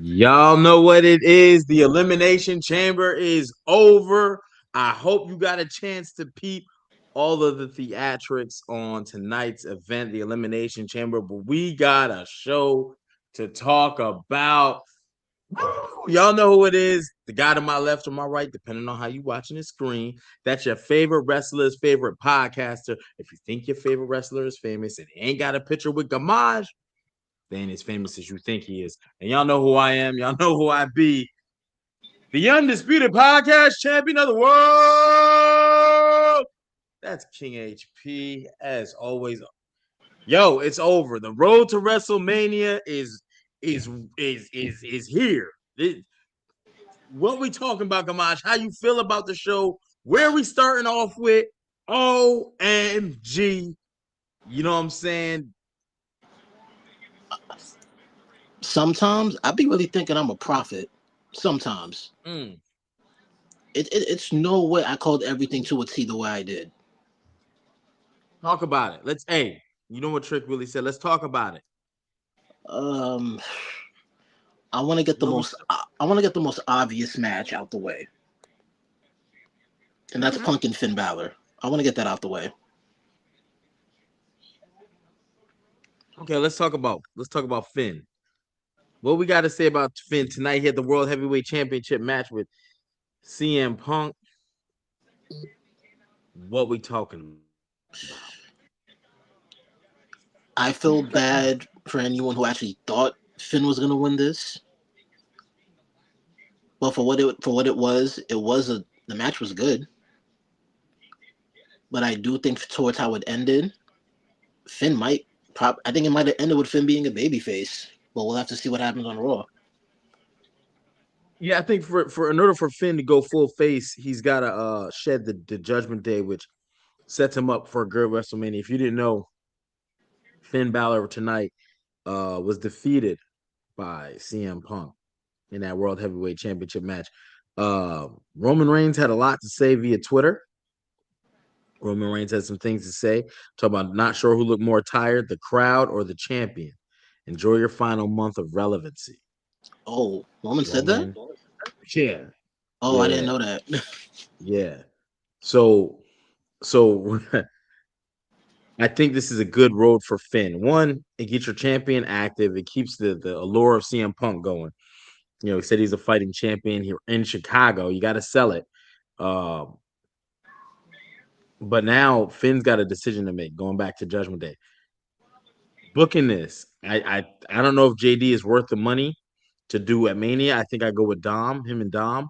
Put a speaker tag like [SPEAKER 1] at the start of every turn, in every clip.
[SPEAKER 1] Y'all know what it is. The Elimination Chamber is over. I hope you got a chance to peep all of the theatrics on tonight's event, the Elimination Chamber. But we got a show to talk about. Y'all know who it is. The guy to my left or my right, depending on how you watching the screen. That's your favorite wrestler's favorite podcaster. If you think your favorite wrestler is famous and he ain't got a picture with Gamage, they ain't as famous as you think he is. And y'all know who I am. Y'all know who I be. The undisputed podcast champion of the world. That's King HP. As always. Yo, it's over. The road to Wrestlemania is here. What we talking about, Gamash? How you feel about the show? Where we starting off with? OMG. You know what I'm saying?
[SPEAKER 2] Sometimes I be really thinking I'm a prophet. Sometimes. It's no way I called everything to a T the way I did.
[SPEAKER 1] Talk about it. You know what Trick really said? Let's talk about it.
[SPEAKER 2] I want to get the most obvious match out the way. And that's Punk and Finn Balor. I want to get that out the way.
[SPEAKER 1] Okay, let's talk about Finn. What we got to say about Finn tonight? He had the World Heavyweight Championship match with CM Punk. What we talking about?
[SPEAKER 2] I feel bad for anyone who actually thought Finn was gonna win this. But for what it was the match was good. But I do think towards how it ended, I think it might have ended with Finn being a babyface. But we'll have to see what happens on Raw.
[SPEAKER 1] Yeah, I think for in order for Finn to go full face, he's got to shed the Judgment Day, which sets him up for a good WrestleMania. If you didn't know, Finn Balor tonight was defeated by CM Punk in that World Heavyweight Championship match. Roman Reigns had a lot to say via Twitter. Roman Reigns had some things to say. Talk about not sure who looked more tired, the crowd or the champion. Enjoy your final month of relevancy.
[SPEAKER 2] Oh, Roman said that?
[SPEAKER 1] Yeah.
[SPEAKER 2] Oh,
[SPEAKER 1] yeah.
[SPEAKER 2] I didn't know that.
[SPEAKER 1] Yeah. So I think this is a good road for Finn. One, it gets your champion active. It keeps the allure of CM Punk going. You know, he said he's a fighting champion here in Chicago. You got to sell it. But now Finn's got a decision to make going back to Judgment Day. Booking this, I don't know if JD is worth the money to do at Mania. I think I go with him and Dom.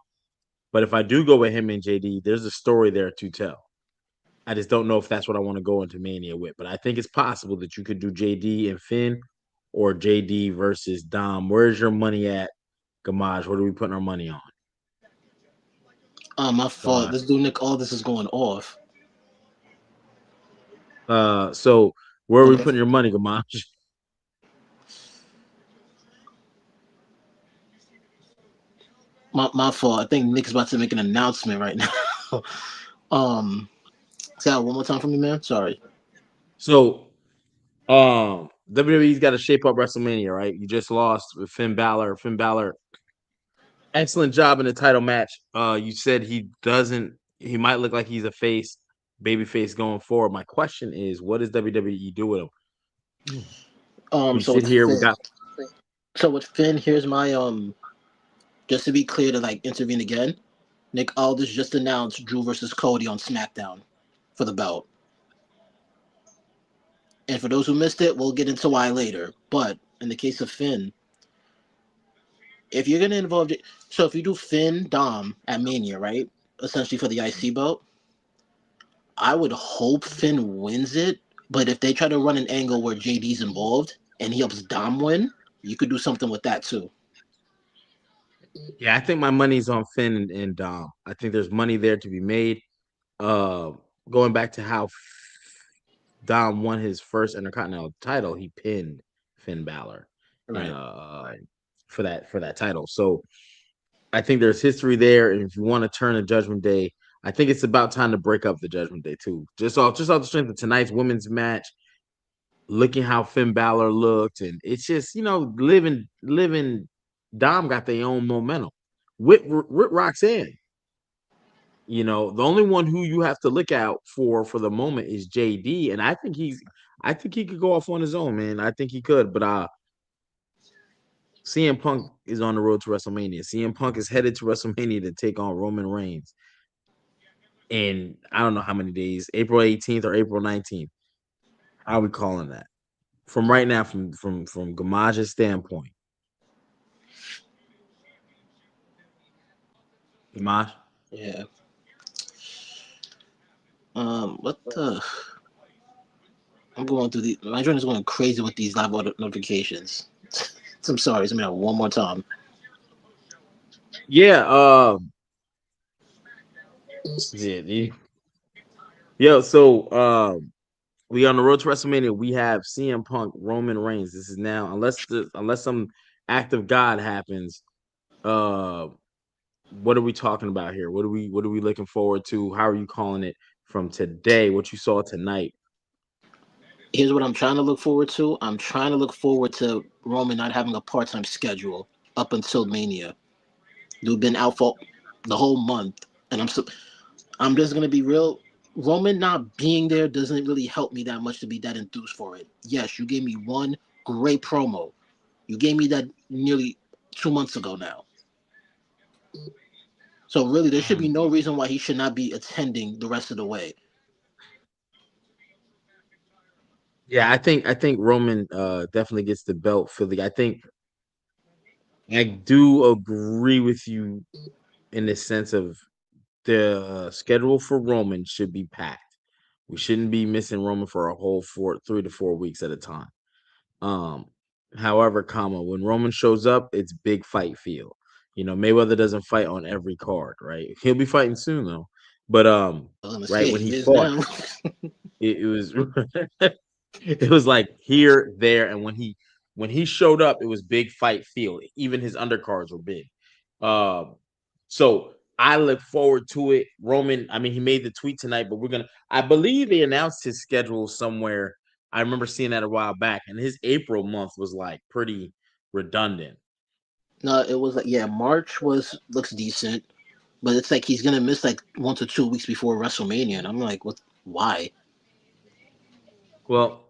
[SPEAKER 1] But if I do go with him and JD, there's a story there to tell. I just don't know if that's what I want to go into Mania with. But I think it's possible that you could do JD and Finn or JD versus Dom. Where's your money at, Gamage? What are we putting our money on?
[SPEAKER 2] My fault. This dude Nick Aldis is going off.
[SPEAKER 1] So where are we putting your money, Gamage?
[SPEAKER 2] My fault. I think Nick's about to make an announcement right now. Say that one more time for me, man. Sorry.
[SPEAKER 1] So, WWE's got to shape up WrestleMania, right? You just lost with Finn Balor. Finn Balor, excellent job in the title match. You said he might look like he's a baby face going forward. My question is, what does WWE do with him?
[SPEAKER 2] So with Finn, here's my just to be clear to like intervene again. Nick Aldis just announced Drew versus Cody on SmackDown for the belt. And for those who missed it, we'll get into why later. But in the case of Finn, if you're gonna involve, so if you do Finn Dom at Mania, right, essentially for the IC belt, I would hope Finn wins it. But if they try to run an angle where JD's involved and he helps Dom win, you could do something with that too.
[SPEAKER 1] Yeah, I think my money's on Finn and Dom. I think there's money there to be made. Going back to how Dom won his first Intercontinental title, he pinned Finn Balor, right? For that title. So I think there's history there, and if you want to turn a Judgment Day, I think it's about time to break up the Judgment Day too. Just off the strength of tonight's women's match, looking how Finn Balor looked, and it's just living Dom got their own momentum with Roxanne. The only one who you have to look out for the moment is JD, and I think he could go off on his own, man. I think he could, but CM Punk is on the road to WrestleMania. CM Punk is headed to WrestleMania to take on Roman Reigns in I don't know how many days, April 18th or April 19th. How are we calling that? From right now, from Gamage's standpoint, Gamage.
[SPEAKER 2] Yeah. What the? I'm going through the. My joint is going crazy with these live notifications. I'm sorry. Let me know one more time.
[SPEAKER 1] Yeah, yeah, yo. So, we on the road to WrestleMania. We have CM Punk, Roman Reigns. This is now, unless some act of God happens. Uh, what are we talking about here? What are we looking forward to? How are you calling it from today? What you saw tonight?
[SPEAKER 2] Here's what I'm trying to look forward to. I'm trying to look forward to Roman not having a part-time schedule up until Mania. You've been out for the whole month, and I'm just gonna be real. Roman not being there doesn't really help me that much to be that enthused for it. Yes, you gave me one great promo. You gave me that nearly 2 months ago now. So really, there should be no reason why he should not be attending the rest of the way.
[SPEAKER 1] Yeah, I think Roman definitely gets the belt for the. I do agree with you in the sense of the schedule for Roman should be packed. We shouldn't be missing Roman for a whole 3 to 4 weeks at a time. Um, However, when Roman shows up, it's big fight feel. Mayweather doesn't fight on every card, right? He'll be fighting soon though. But
[SPEAKER 2] I was gonna
[SPEAKER 1] right
[SPEAKER 2] say
[SPEAKER 1] when
[SPEAKER 2] he
[SPEAKER 1] he
[SPEAKER 2] is
[SPEAKER 1] fought,
[SPEAKER 2] now.
[SPEAKER 1] it was it was like here, there, and when he showed up, it was big fight feel. Even his undercards were big. So I look forward to it. Roman, I mean, he made the tweet tonight, but I believe they announced his schedule somewhere. I remember seeing that a while back, and his April month was like pretty redundant.
[SPEAKER 2] No, it was like yeah, March was looks decent, but it's like he's gonna miss like 1 to 2 weeks before WrestleMania, and I'm like, what? Why?
[SPEAKER 1] Well,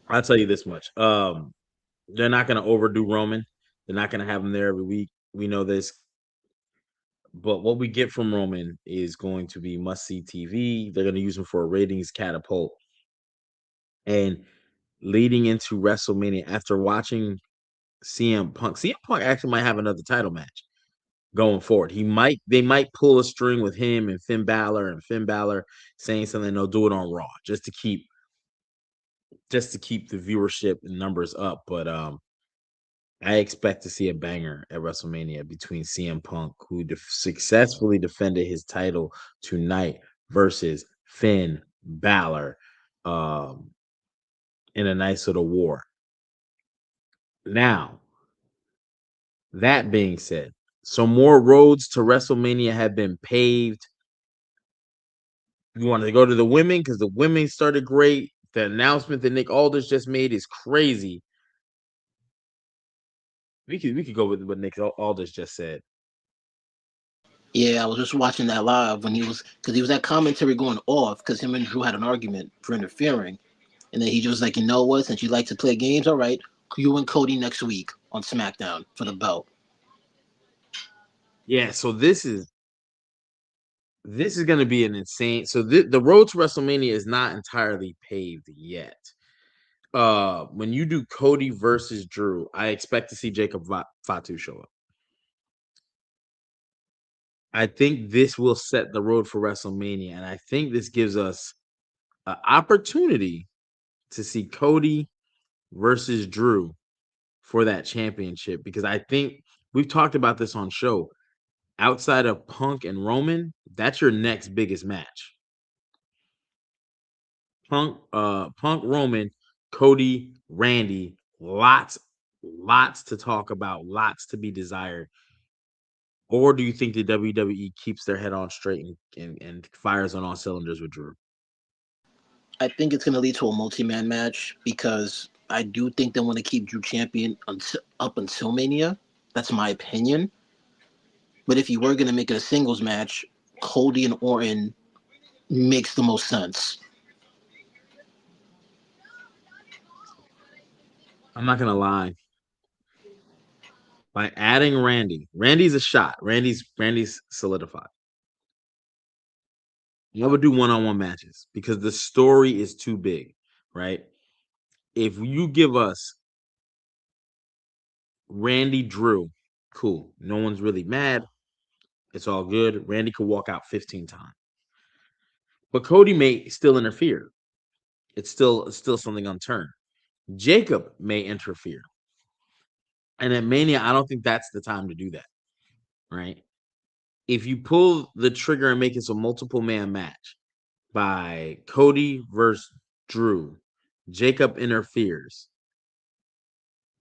[SPEAKER 1] I'll tell you this much. They're not going to overdo Roman. They're not going to have him there every week. We know this. But what we get from Roman is going to be must see TV. They're going to use him for a ratings catapult. And leading into WrestleMania, after watching CM Punk actually might have another title match going forward. They might pull a string with him and Finn Balor saying something. They'll do it on Raw just to keep the viewership and numbers up. But I expect to see a banger at WrestleMania between CM Punk, who successfully defended his title tonight, versus Finn Balor, um, in a nice little war. Now, that being said, some more roads to WrestleMania have been paved. You want to go to the women because the women started great. The announcement that Nick Aldis just made is crazy. We could go with what Nick Aldis just said.
[SPEAKER 2] Yeah, I was just watching that live when because he was at commentary going off because him and Drew had an argument for interfering, and then he just was like, you know what? Since you like to play games, all right, you and Cody next week on SmackDown for the belt.
[SPEAKER 1] Yeah, so this is going to be an insane. So the road to WrestleMania is not entirely paved yet. When you do Cody versus Drew, I expect to see Jacob Fatu show up. I think this will set the road for WrestleMania, and I think this gives us an opportunity to see Cody versus Drew for that championship, because I think we've talked about this on show. Outside of Punk and Roman, that's your next biggest match. Punk, Roman, Cody, Randy, lots to talk about, lots to be desired. Or do you think the WWE keeps their head on straight and fires on all cylinders with Drew?
[SPEAKER 2] I think it's going to lead to a multi-man match because I do think they want to keep Drew champion up until Mania. That's my opinion. But if you were gonna make it a singles match, Cody and Orton makes the most sense.
[SPEAKER 1] I'm not gonna lie. By adding Randy's a shot. Randy's solidified. I would do one-on-one matches because the story is too big, right? If you give us Randy Drew, cool. No one's really mad. It's all good. Randy could walk out 15 times. But Cody may still interfere. It's still something unturned. Jacob may interfere. And at Mania, I don't think that's the time to do that, right? If you pull the trigger and make it a multiple man match by Cody versus Drew, Jacob interferes.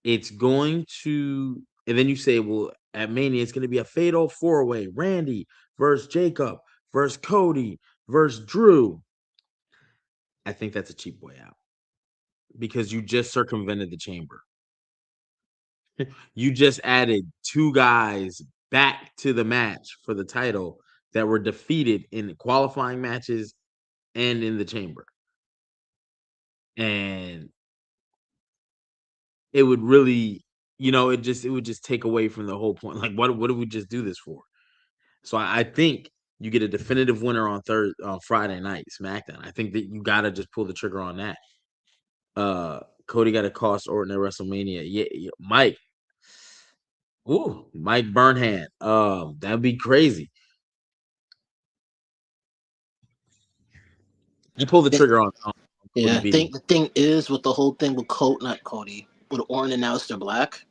[SPEAKER 1] It's going to, and then you say, well, at Mania, it's going to be a fatal four-way: Randy versus Jacob versus Cody versus Drew. I think that's a cheap way out because you just circumvented the chamber. You just added two guys back to the match for the title that were defeated in qualifying matches and in the chamber. And it would really, it would just take away from the whole point. Like, what did we just do this for? So I think you get a definitive winner on Friday night SmackDown. I think that you gotta just pull the trigger on that. Cody got to cost Orton at WrestleMania. Yeah, Mike. Ooh, Mike Burnham. That'd be crazy. You pull the trigger on Cody
[SPEAKER 2] Yeah, I
[SPEAKER 1] beating.
[SPEAKER 2] think the thing is with the whole thing with not Cody, with Orton and Aleister Black.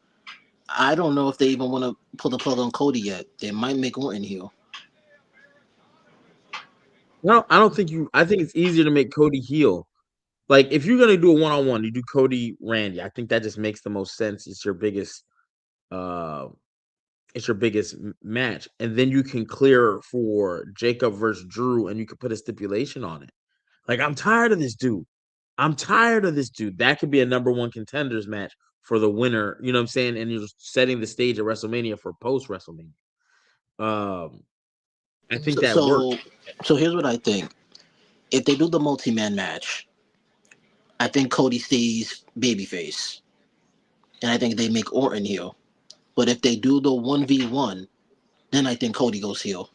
[SPEAKER 2] I don't know if they even want to pull the plug on Cody yet. They might make Orton heel.
[SPEAKER 1] No, I don't think you. I think it's easier to make Cody heel. Like if you're gonna do a one-on-one, you do Cody Randy. I think that just makes the most sense. Uh, it's your biggest match, and then you can clear for Jacob versus Drew, and you can put a stipulation on it. Like I'm tired of this dude. I'm tired of this dude. That could be a number one contenders match for the winner. You know what I'm saying? And you're setting the stage at WrestleMania for post WrestleMania. Um, I think
[SPEAKER 2] So,
[SPEAKER 1] that works.
[SPEAKER 2] so, so here's what I think. If they do the multi-man match, I think Cody stays babyface, and I think they make Orton heel. But if they do the 1v1, then I think Cody goes heel.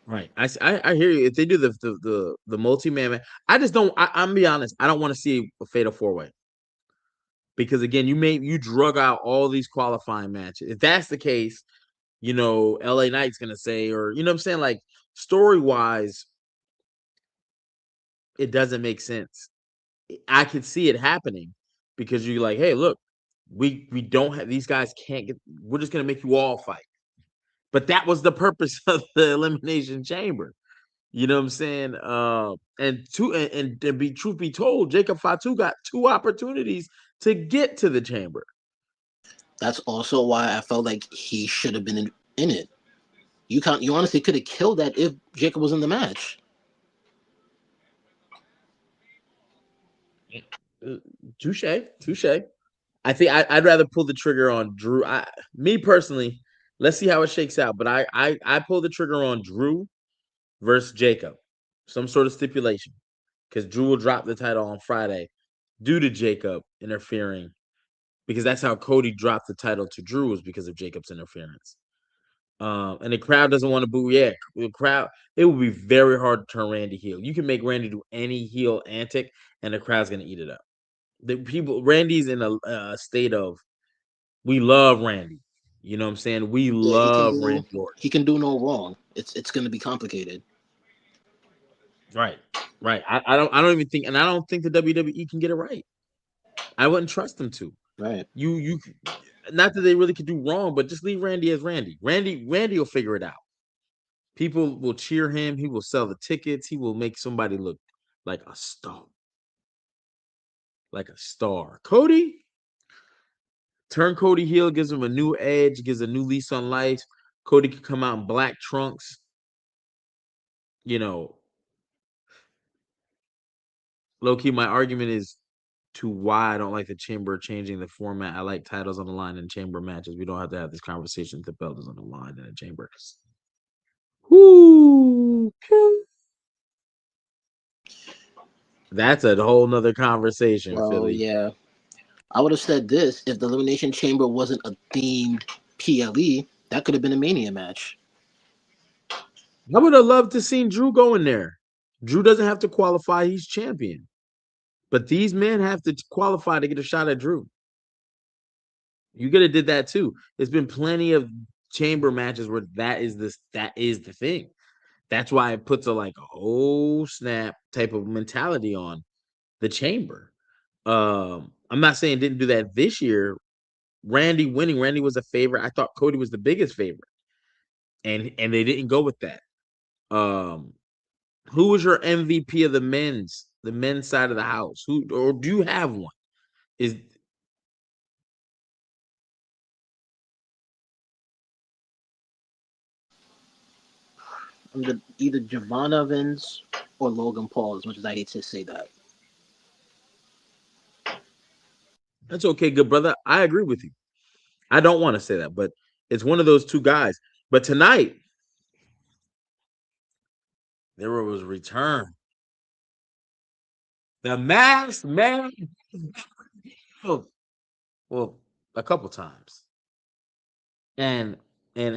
[SPEAKER 1] Right. I hear you. If they do the multi man, I just don't. I'm be honest. I don't want to see a fatal four way because again, you drug out all these qualifying matches. If that's the case, LA Knight's gonna say, or you know what I'm saying, like story wise, it doesn't make sense. I could see it happening because you're like, hey, look, we don't have these guys can't get. We're just gonna make you all fight. But that was the purpose of the elimination chamber. You know what I'm saying? And to be truth be told, Jacob Fatu got two opportunities to get to the chamber.
[SPEAKER 2] That's also why I felt like he should have been in it. You honestly could have killed that if Jacob was in the match.
[SPEAKER 1] Uh, Touche, touche. I think I'd rather pull the trigger on Drew. Me personally, let's see how it shakes out. But I pull the trigger on Drew versus Jacob, some sort of stipulation, because Drew will drop the title on Friday due to Jacob interfering, because that's how Cody dropped the title to Drew was because of Jacob's interference. And the crowd doesn't want to boo. Yeah, the crowd. It will be very hard to turn Randy heel. You can make Randy do any heel antic, and the crowd's gonna eat it up. The people, Randy's in a state of we love Randy. You know what I'm saying? We
[SPEAKER 2] Yeah,
[SPEAKER 1] love Randy Orton.
[SPEAKER 2] he can do no wrong. It's going to be complicated.
[SPEAKER 1] Right, right. I don't even think, and I don't think the WWE can get it right. I wouldn't trust them to.
[SPEAKER 2] Right.
[SPEAKER 1] You, not that they really could do wrong, but just leave Randy as Randy. Randy will figure it out. People will cheer him. He will sell the tickets. He will make somebody look like a star. Like a star. Turn Cody heel, gives him a new edge, gives a new lease on life. Cody could come out in black trunks. You know, low key, my argument is to why I don't like the chamber changing the format. I like titles on the line in chamber matches. We don't have to have this conversation if the belt is on the line in a chamber. Woo! That's a whole nother conversation,
[SPEAKER 2] Well,
[SPEAKER 1] Philly.
[SPEAKER 2] yeah. I would have said this if the Elimination Chamber wasn't a themed PLE, that could have been a Mania match.
[SPEAKER 1] I would have loved to seen Drew go in there. Drew doesn't have to qualify; he's champion. But these men have to qualify to get a shot at Drew. You could have did that too. There's been plenty of chamber matches where that is the thing. That's why it puts a like a oh snap type of mentality on the chamber. I'm not saying didn't do that this year. Randy winning, Randy was a favorite. I thought Cody was the biggest favorite, and they didn't go with that. Um, who was your MVP of the men's side of the house? Who or do you have one? Is
[SPEAKER 2] Either Javon Evans or Logan Paul, as much as I hate to say that.
[SPEAKER 1] That's okay, good brother. I agree with you. I don't want to say that, but it's one of those two guys. But tonight there was return. The masked man. Well, well, a couple times. And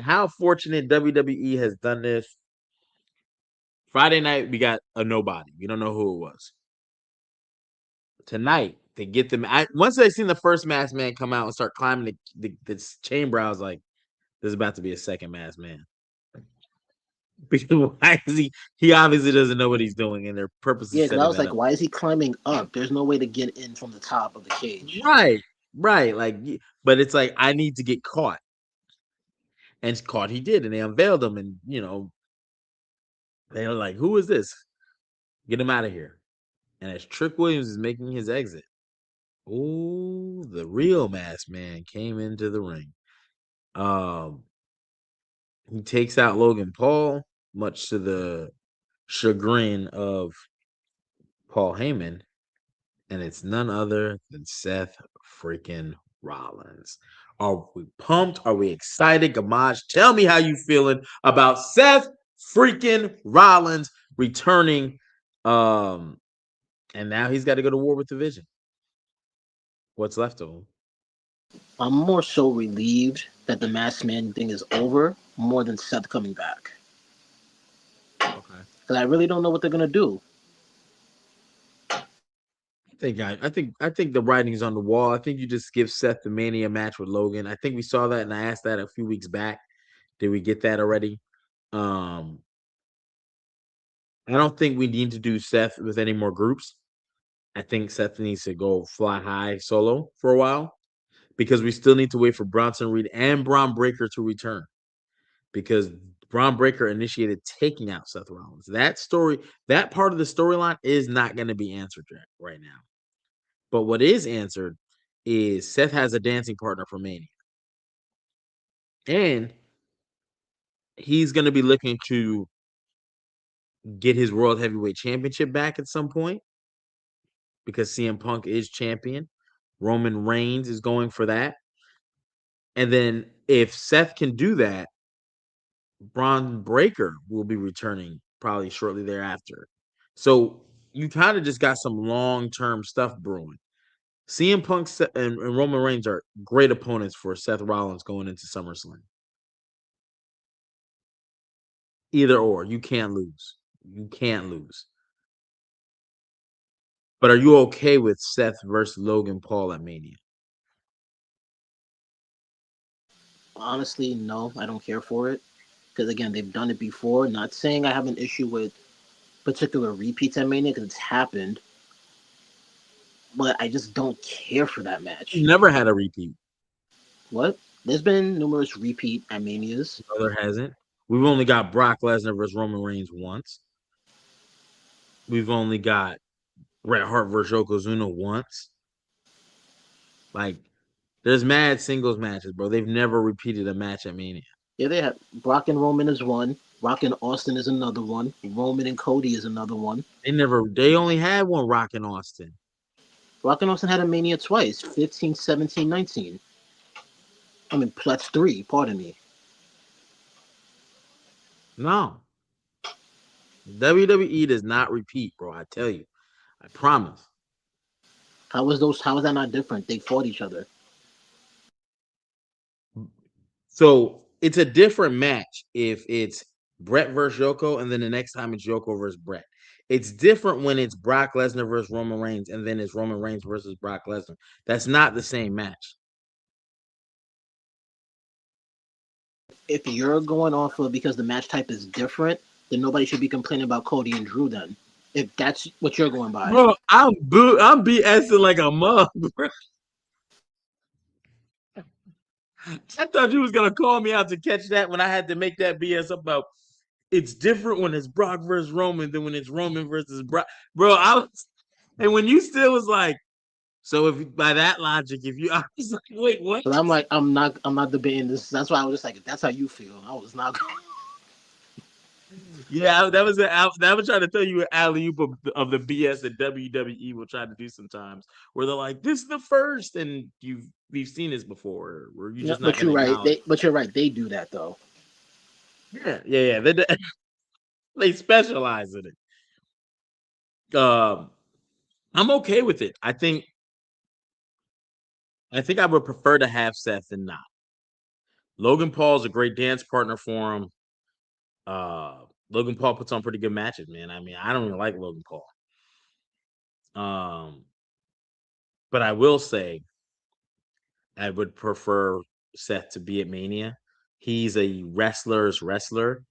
[SPEAKER 1] how fortunate WWE has done this. Friday night we got a nobody. We don't know who it was. Tonight they get them. Once they seen the first masked man come out and start climbing this chamber, I was like, "There's about to be a second masked man." Because why is he obviously doesn't know what he's doing, and they're purposely
[SPEAKER 2] Yeah, because I
[SPEAKER 1] setting
[SPEAKER 2] was
[SPEAKER 1] that
[SPEAKER 2] like,
[SPEAKER 1] up.
[SPEAKER 2] why is he climbing up? There's no way to get in from the top of the cage.
[SPEAKER 1] Right, right. Like, but it's like I need to get caught, and caught he did, and they unveiled him, and they were like, "Who is this? Get him out of here!" And as Trick Williams is making his exit, oh, the real masked man came into the ring. Um, he takes out Logan Paul, much to the chagrin of Paul Heyman, and it's none other than Seth freaking Rollins. Are we pumped? Are we excited? Gamaj, tell me how you feeling about Seth freaking Rollins returning. Um, and now he's got to go to war with the Vision. What's left of him?
[SPEAKER 2] I'm more so relieved that the Masked Man thing is over more than Seth coming back.
[SPEAKER 1] Okay.
[SPEAKER 2] Because I really don't know what they're gonna do.
[SPEAKER 1] I think the writing's on the wall. I think you just give Seth the Mania match with Logan. I think we saw that, and I asked that a few weeks back. Did we get that already? Um, I don't think we need to do Seth with any more groups. I think Seth needs to go fly high solo for a while because we still need to wait for Bronson Reed and Braun Breaker to return because Braun Breaker initiated taking out Seth Rollins. That part of the storyline is not going to be answered right now. But what is answered is Seth has a dancing partner for Mania. And he's going to be looking to get his World Heavyweight Championship back at some point because CM Punk is champion. Roman Reigns is going for that. And then if Seth can do that, Braun Breaker will be returning probably shortly thereafter. So you kind of just got some long-term stuff brewing. CM Punk and Roman Reigns are great opponents for Seth Rollins going into SummerSlam. Either or, you can't lose. You can't lose. But are you okay with Seth versus Logan Paul at Mania?
[SPEAKER 2] Honestly, no, I don't care for it. Because again, they've done it before. Not saying I have an issue with particular repeats at Mania because it's happened, but I just don't care for that
[SPEAKER 1] You
[SPEAKER 2] match.
[SPEAKER 1] never had a repeat.
[SPEAKER 2] What? There's been numerous repeat at Manias.
[SPEAKER 1] No, there hasn't. We've only got Brock Lesnar versus Roman Reigns once. We've only got Bret Hart versus Yokozuna once. Like, there's mad singles matches, bro. They've never repeated a match at Mania.
[SPEAKER 2] Yeah, they have Brock and Roman is one. Rock and Austin is another one. Roman and Cody is another one.
[SPEAKER 1] They only had one Rock in Austin.
[SPEAKER 2] Rock and Austin had a Mania twice, 15, 17, 19. I mean, that's three. Pardon me.
[SPEAKER 1] No, WWE does not repeat, bro. I tell you, I promise.
[SPEAKER 2] How was those? How is that not different? They fought each other.
[SPEAKER 1] So it's a different match if it's Brett versus Yoko, and then the next time it's Yoko versus Brett. It's different when it's Brock Lesnar versus Roman Reigns, and then it's Roman Reigns versus Brock Lesnar. That's not the same match.
[SPEAKER 2] If you're going off of because the match type is different, then nobody should be complaining about Cody and Drew. Then, if that's what you're going by.
[SPEAKER 1] Bro, I'm BSing like a mug, bro. I thought you was gonna call me out to catch that when I had to make that BS about it's different when it's Brock versus Roman than when it's Roman versus Brock. Bro, and when you still was like, so if by that logic, if you I was like, wait, what?
[SPEAKER 2] But I'm not debating this. That's why I was just like, if that's how you feel, I was not.
[SPEAKER 1] Yeah, that was trying to tell you an alley oop of the BS that WWE will try to do sometimes, where they're like, "This is the first," and we've seen this before, where you're
[SPEAKER 2] No,
[SPEAKER 1] just not
[SPEAKER 2] but
[SPEAKER 1] going
[SPEAKER 2] you're
[SPEAKER 1] to
[SPEAKER 2] right.
[SPEAKER 1] acknowledge.
[SPEAKER 2] But you're right. They do that though.
[SPEAKER 1] Yeah. They specialize in it. I'm okay with it. I think I would prefer to have Seth than not. Logan Paul's a great dance partner for him. Logan Paul puts on pretty good matches, man. I mean, I don't even like Logan Paul. Um, but I will say I would prefer Seth to be at Mania. He's a wrestler's wrestler.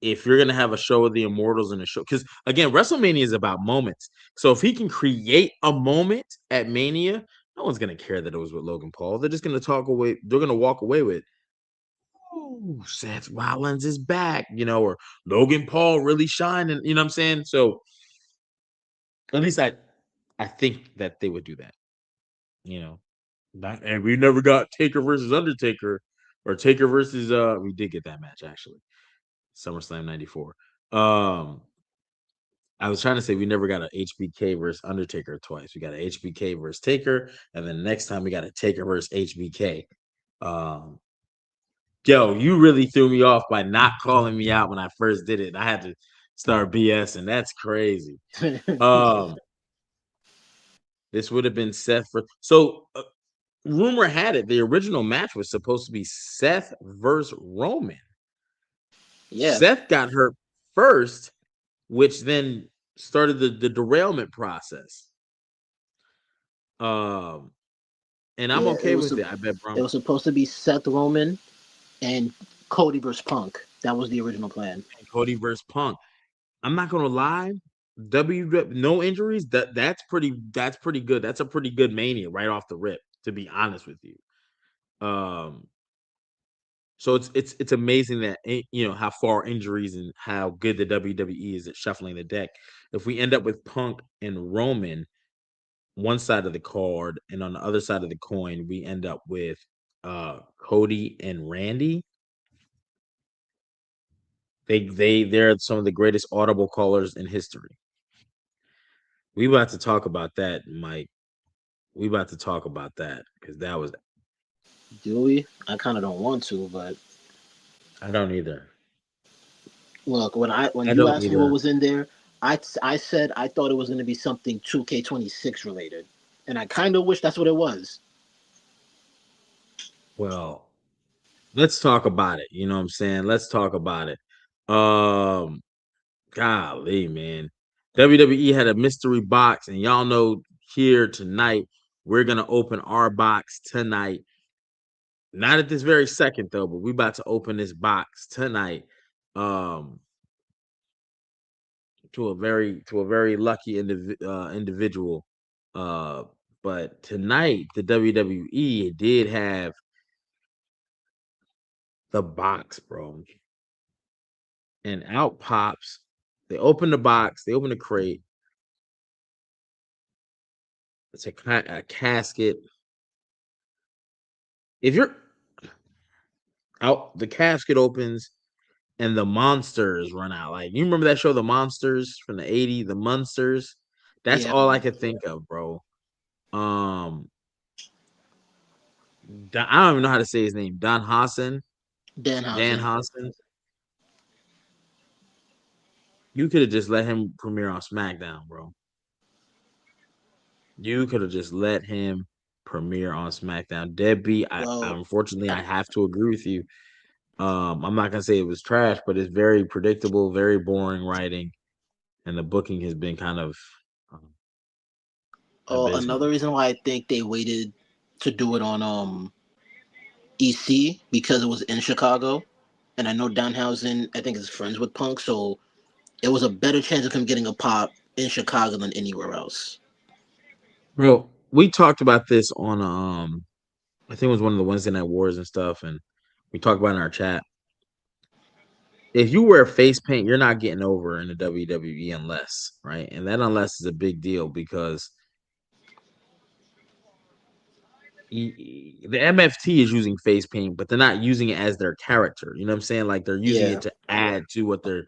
[SPEAKER 1] If you're gonna have a show of the Immortals and a show, because again, WrestleMania is about moments. So if he can create a moment at Mania, no one's gonna care that it was with Logan Paul. They're just gonna talk away. They're gonna walk away with, "Oh, Seth Rollins is back," or Logan Paul really shining. You know what I'm saying? So at least I think that they would do that. You know, and we never got Taker versus Undertaker or Taker versus we did get that match actually. SummerSlam 94. Um I was trying to say we never got a HBK versus Undertaker twice. We got a HBK versus Taker, and then the next time we got a Taker versus HBK. Um Yo, you really threw me off by not calling me out when I first did it. I had to start BS, and that's crazy. Um this would have been Seth for rumor had it the original match was supposed to be Seth versus Roman.
[SPEAKER 2] Yeah,
[SPEAKER 1] Seth got hurt first, which then started the derailment process. Um, and I'm
[SPEAKER 2] yeah.
[SPEAKER 1] okay with it. I bet,
[SPEAKER 2] It
[SPEAKER 1] bro.
[SPEAKER 2] was supposed to be Seth Roman and Cody versus Punk. That was the original plan.
[SPEAKER 1] And Cody versus Punk. I'm not gonna lie. No injuries. That's pretty good. That's a pretty good mania right off the rip. To be honest with you. Um, So it's amazing that how far injuries and how good the WWE is at shuffling the deck. If we end up with Punk and Roman one side of the card, and on the other side of the coin, we end up with Cody and Randy. They're some of the greatest audible callers in history. We about to talk about that, Mike. We about to talk about that because that was
[SPEAKER 2] Do we? I kind of don't want to, but
[SPEAKER 1] I don't either.
[SPEAKER 2] look, when
[SPEAKER 1] I
[SPEAKER 2] you
[SPEAKER 1] don't
[SPEAKER 2] asked me what
[SPEAKER 1] either.
[SPEAKER 2] was in there, I said I thought it was going to be something 2K26 related, and I kind of wish that's what it was.
[SPEAKER 1] Well, let's talk about it. You know what I'm saying? Let's talk about it. Um Golly, man. WWE had a mystery box, and y'all know here tonight, we're gonna open our box tonight. Not at this very second, though, but we about to open this box tonight. Um, to a very lucky individual. Uh, but tonight, the WWE did have the box, bro. And out pops. They open the box, they open the crate. It's a casket. If you're out, the casket opens and the monsters run out. Like, you remember that show, The Monsters from the '80s, The Monsters? That's
[SPEAKER 2] Yeah,
[SPEAKER 1] all I could think of, bro. Um, I don't even know how to say his name. Don Hassan. Dan
[SPEAKER 2] Danhausen.
[SPEAKER 1] Hassan. You could have just let him premiere on SmackDown, bro. You could have just let him premiere on SmackDown. Deadbeat.
[SPEAKER 2] Well,
[SPEAKER 1] Unfortunately I have to agree with you. I'm not gonna say it was trash, but it's very predictable, very boring writing, and the booking has been kind of um,
[SPEAKER 2] another
[SPEAKER 1] abysmal.
[SPEAKER 2] reason why I think they waited to do it on EC because it was in Chicago, and I know Danhausen I think is friends with Punk, so it was a better chance of him getting a pop in Chicago than anywhere else.
[SPEAKER 1] Bro, we talked about this on I think it was one of the Wednesday Night Wars and stuff, and we talked about it in our chat. If you wear face paint, you're not getting over in the WWE unless, right? And that unless is a big deal because the MFT is using face paint, but they're not using it as their character. You know what I'm saying? Like they're using
[SPEAKER 2] Yeah,
[SPEAKER 1] it to add to what they're.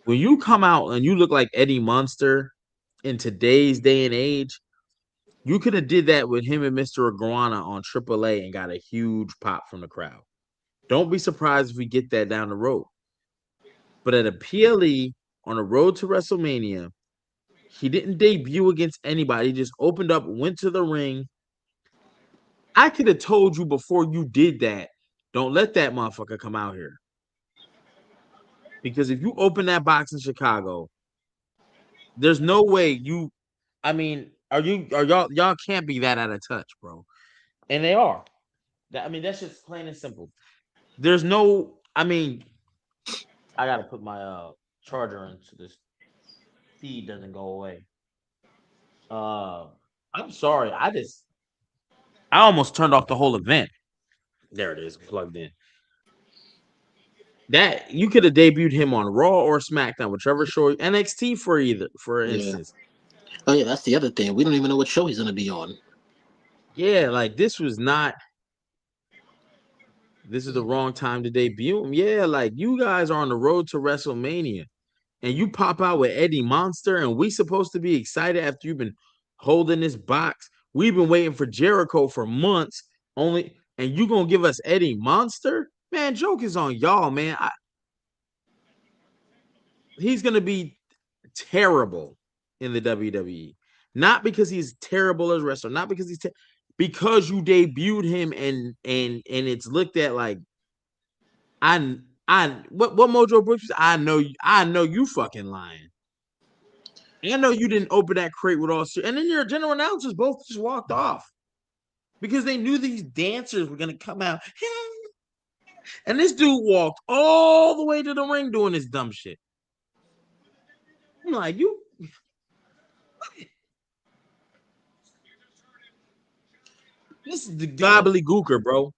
[SPEAKER 1] When you come out and you look like Eddie Munster in today's day and age, you could have did that with him and Mr. Iguana on AAA and got a huge pop from the crowd. Don't be surprised if we get that down the road. But at a PLE on the road to WrestleMania, he didn't debut against anybody. He just opened up, went to the ring. I could have told you before you did that, don't let that motherfucker come out here. Because if you open that box in Chicago, there's no way you I mean, are y'all can't be that out of touch, bro. And they are. I mean, that's just plain and simple. There's no I mean, I gotta put my charger into this feed doesn't go away. Uh I'm sorry. I almost turned off the whole event. There it is, plugged in. That you could have debuted him on Raw or SmackDown, whichever show NXT for
[SPEAKER 2] yeah.
[SPEAKER 1] instance.
[SPEAKER 2] Oh yeah, that's the other thing. We don't even know what show he's gonna be on.
[SPEAKER 1] Yeah, like this is the wrong time to debut him. Yeah, like you guys are on the road to WrestleMania and you pop out with Eddie Monster, and we supposed to be excited after you've been holding this box. We've been waiting for Jericho for months, only and you gonna give us Eddie Monster? Man, joke is on y'all, man. He's gonna be terrible in the WWE. Not because he's terrible as a wrestler, not because because you debuted him and it's looked at like what Mojo Brooks. I know you fucking lying. I know you didn't open that crate with all and then your general announcers both just walked off because they knew these dancers were gonna come out. And this dude walked all the way to the ring doing this dumb shit. I'm like, this is the gobbledygooker, bro.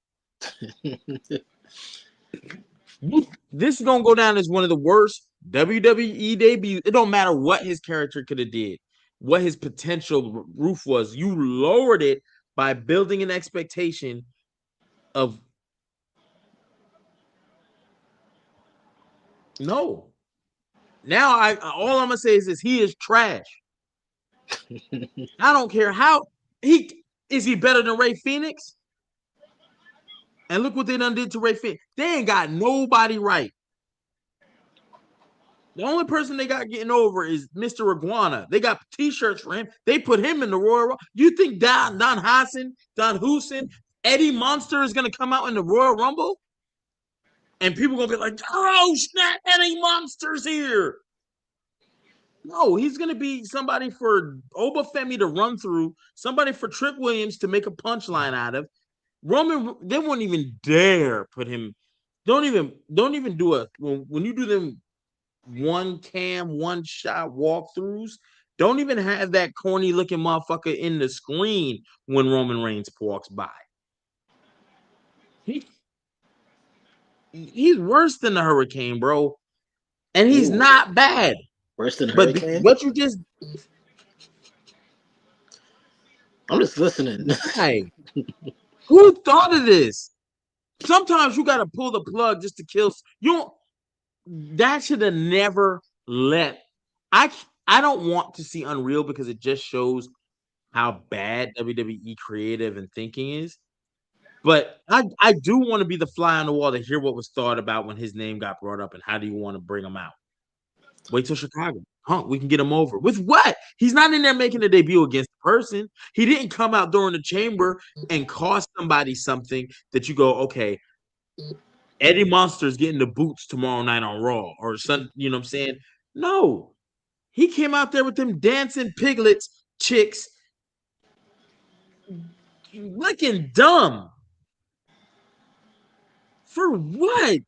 [SPEAKER 1] This is gonna go down as one of the worst WWE debuts. It don't matter what his character could have did, what his potential roof was. You lowered it by building an expectation of no. Now I all I'm gonna say is this: he is trash. I don't care how he is. He better than Ray Phoenix? And look what they done did to Ray Phoenix. They ain't got nobody right. The only person they got getting over is Mr. Iguana. They got T-shirts for him. They put him in the Royal Rumble. You think Don Hassan, Don Hussein, Eddie Monster is gonna come out in the Royal Rumble? And people gonna be like, "Oh snap, Eddie Monster's here." No, he's gonna be somebody for Obafemi to run through, somebody for Trick Williams to make a punchline out of. Roman, they won't even dare put him. Don't even do a when you do them one cam, one shot walkthroughs. Don't even have that corny looking motherfucker in the screen when Roman Reigns walks by. He, he's worse than the Hurricane, bro. And he's
[SPEAKER 2] Ooh,
[SPEAKER 1] not bad.
[SPEAKER 2] worse than
[SPEAKER 1] But
[SPEAKER 2] Hurricane.
[SPEAKER 1] what you just
[SPEAKER 2] I'm just listening.
[SPEAKER 1] why? Who thought of this? Sometimes you gotta pull the plug just to kill. You don't, that should have never let. I I don't want to see Unreal because it just shows how bad WWE creative and thinking is. But I do want to be the fly on the wall to hear what was thought about when his name got brought up and how do you want to bring him out? Wait till Chicago. Huh, we can get him over. With what? He's not in there making a debut against the person. He didn't come out during the chamber and cost somebody something that you go, okay, Eddie Monster's getting the boots tomorrow night on Raw or something, you know what I'm saying? No. He came out there with them dancing piglets, chicks, looking dumb. For what?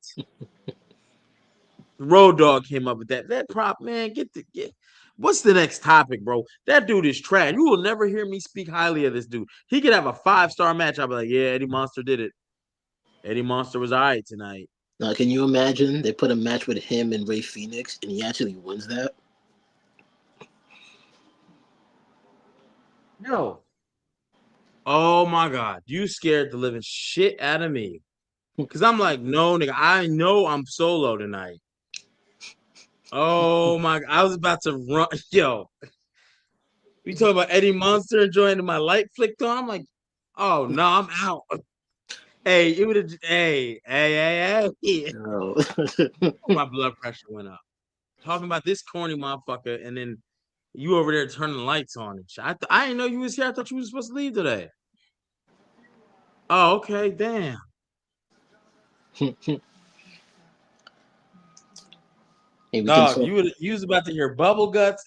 [SPEAKER 1] Road Dogg came up with that. That prop, man, get. What's the next topic, bro? That dude is trash. You will never hear me speak highly of this dude. He could have a 5-star match. I'll be like, yeah, Eddie Monster did it. Eddie Monster was all right tonight.
[SPEAKER 2] Now, can you imagine they put a match with him and Ray Phoenix, and he actually wins that?
[SPEAKER 1] No. Oh my God. You scared the living shit out of me. Cause I'm like, no, nigga, I know I'm solo tonight. Oh my, I was about to run. Yo, we talking about Eddie Monster enjoying my light flicked on. I'm like, oh no, I'm out. Hey, it would have. Hey.
[SPEAKER 2] No.
[SPEAKER 1] My blood pressure went up. Talking about this corny motherfucker, and then you over there turning the lights on and shit. I didn't know you was here. I thought you was supposed to leave today. Oh, okay, damn.
[SPEAKER 2] Hey, we can
[SPEAKER 1] Dog,
[SPEAKER 2] talk.
[SPEAKER 1] you was about to hear bubble guts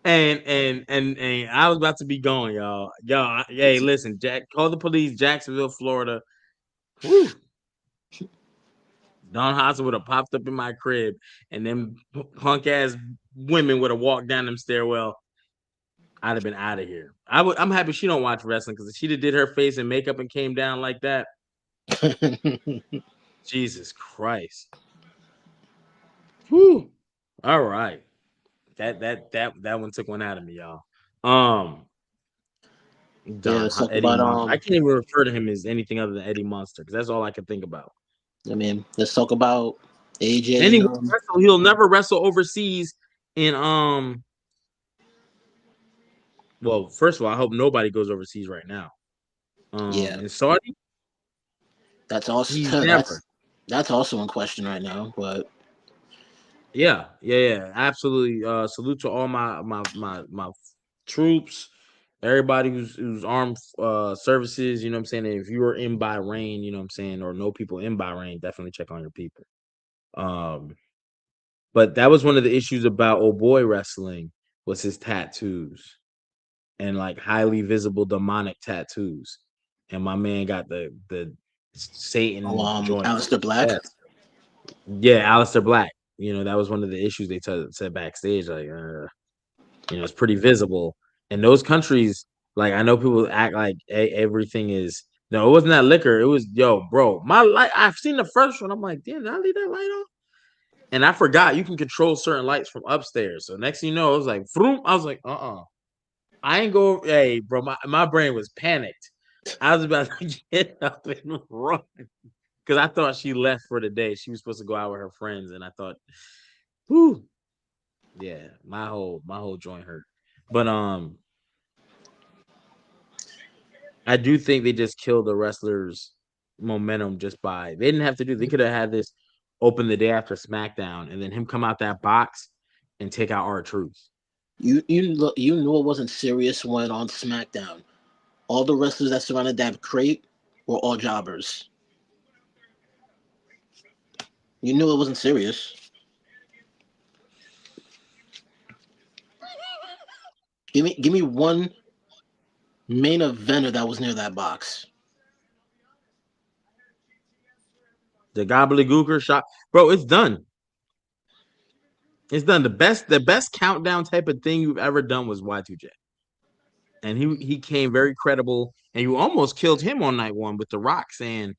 [SPEAKER 1] and I was about to be going, y'all. Hey, listen, Jack, call the police, Jacksonville, Florida. Whew. Don Haza would have popped up in my crib, and them punk ass women would have walked down them stairwell. I'd have been out of here. I'm happy she don't watch wrestling because if she did her face and makeup and came down like that, Jesus Christ. Whew. All right. That one took one out of me, y'all.
[SPEAKER 2] Yeah, let's talk
[SPEAKER 1] Eddie
[SPEAKER 2] about
[SPEAKER 1] Monster. I can't even refer to him as anything other than Eddie Monster because that's all I can think about.
[SPEAKER 2] I mean, let's talk about AJ
[SPEAKER 1] And
[SPEAKER 2] and
[SPEAKER 1] he'll never wrestle overseas in well, first of all, I hope nobody goes overseas right now.
[SPEAKER 2] yeah,
[SPEAKER 1] In Saudi,
[SPEAKER 2] that's
[SPEAKER 1] he's
[SPEAKER 2] also
[SPEAKER 1] never.
[SPEAKER 2] that's also in question right now. But
[SPEAKER 1] Yeah, absolutely. Salute to all my troops, everybody who's armed services. You know what I'm saying. If you are in Bahrain, you know what I'm saying, or know people in Bahrain, definitely check on your people. Um, but that was one of the issues about old boy wrestling was his tattoos and like highly visible demonic tattoos. And my man got the Satan joint on
[SPEAKER 2] Aleister
[SPEAKER 1] his
[SPEAKER 2] Black.
[SPEAKER 1] chest. Yeah, Aleister Black. You know, that was one of the issues they said backstage. Like, it's pretty visible. In those countries, like I know people act like everything is. No, it wasn't that liquor. It was bro. My light. I've seen the first one. I'm like, damn, did I leave that light on? And I forgot you can control certain lights from upstairs. So next thing you know, it was like, vroom. I was like, I ain't go. Hey, bro, my brain was panicked. I was about to get up and run because I thought she left for the day. She was supposed to go out with her friends, and I thought, whew, yeah, my whole joint hurt. But I do think they just killed the wrestlers' momentum just by they didn't have to do. They could have had this open the day after SmackDown, and then him come out that box and take out R-Truth.
[SPEAKER 2] You knew it wasn't serious when on SmackDown, all the wrestlers that surrounded that crate were all jobbers. You knew it wasn't serious. Give me one main eventer that was near that box.
[SPEAKER 1] The gobbledygooker shot, bro. It's done. It's done. The best countdown type of thing you've ever done was Y2J, and he came very credible. And you almost killed him on night one with The Rock saying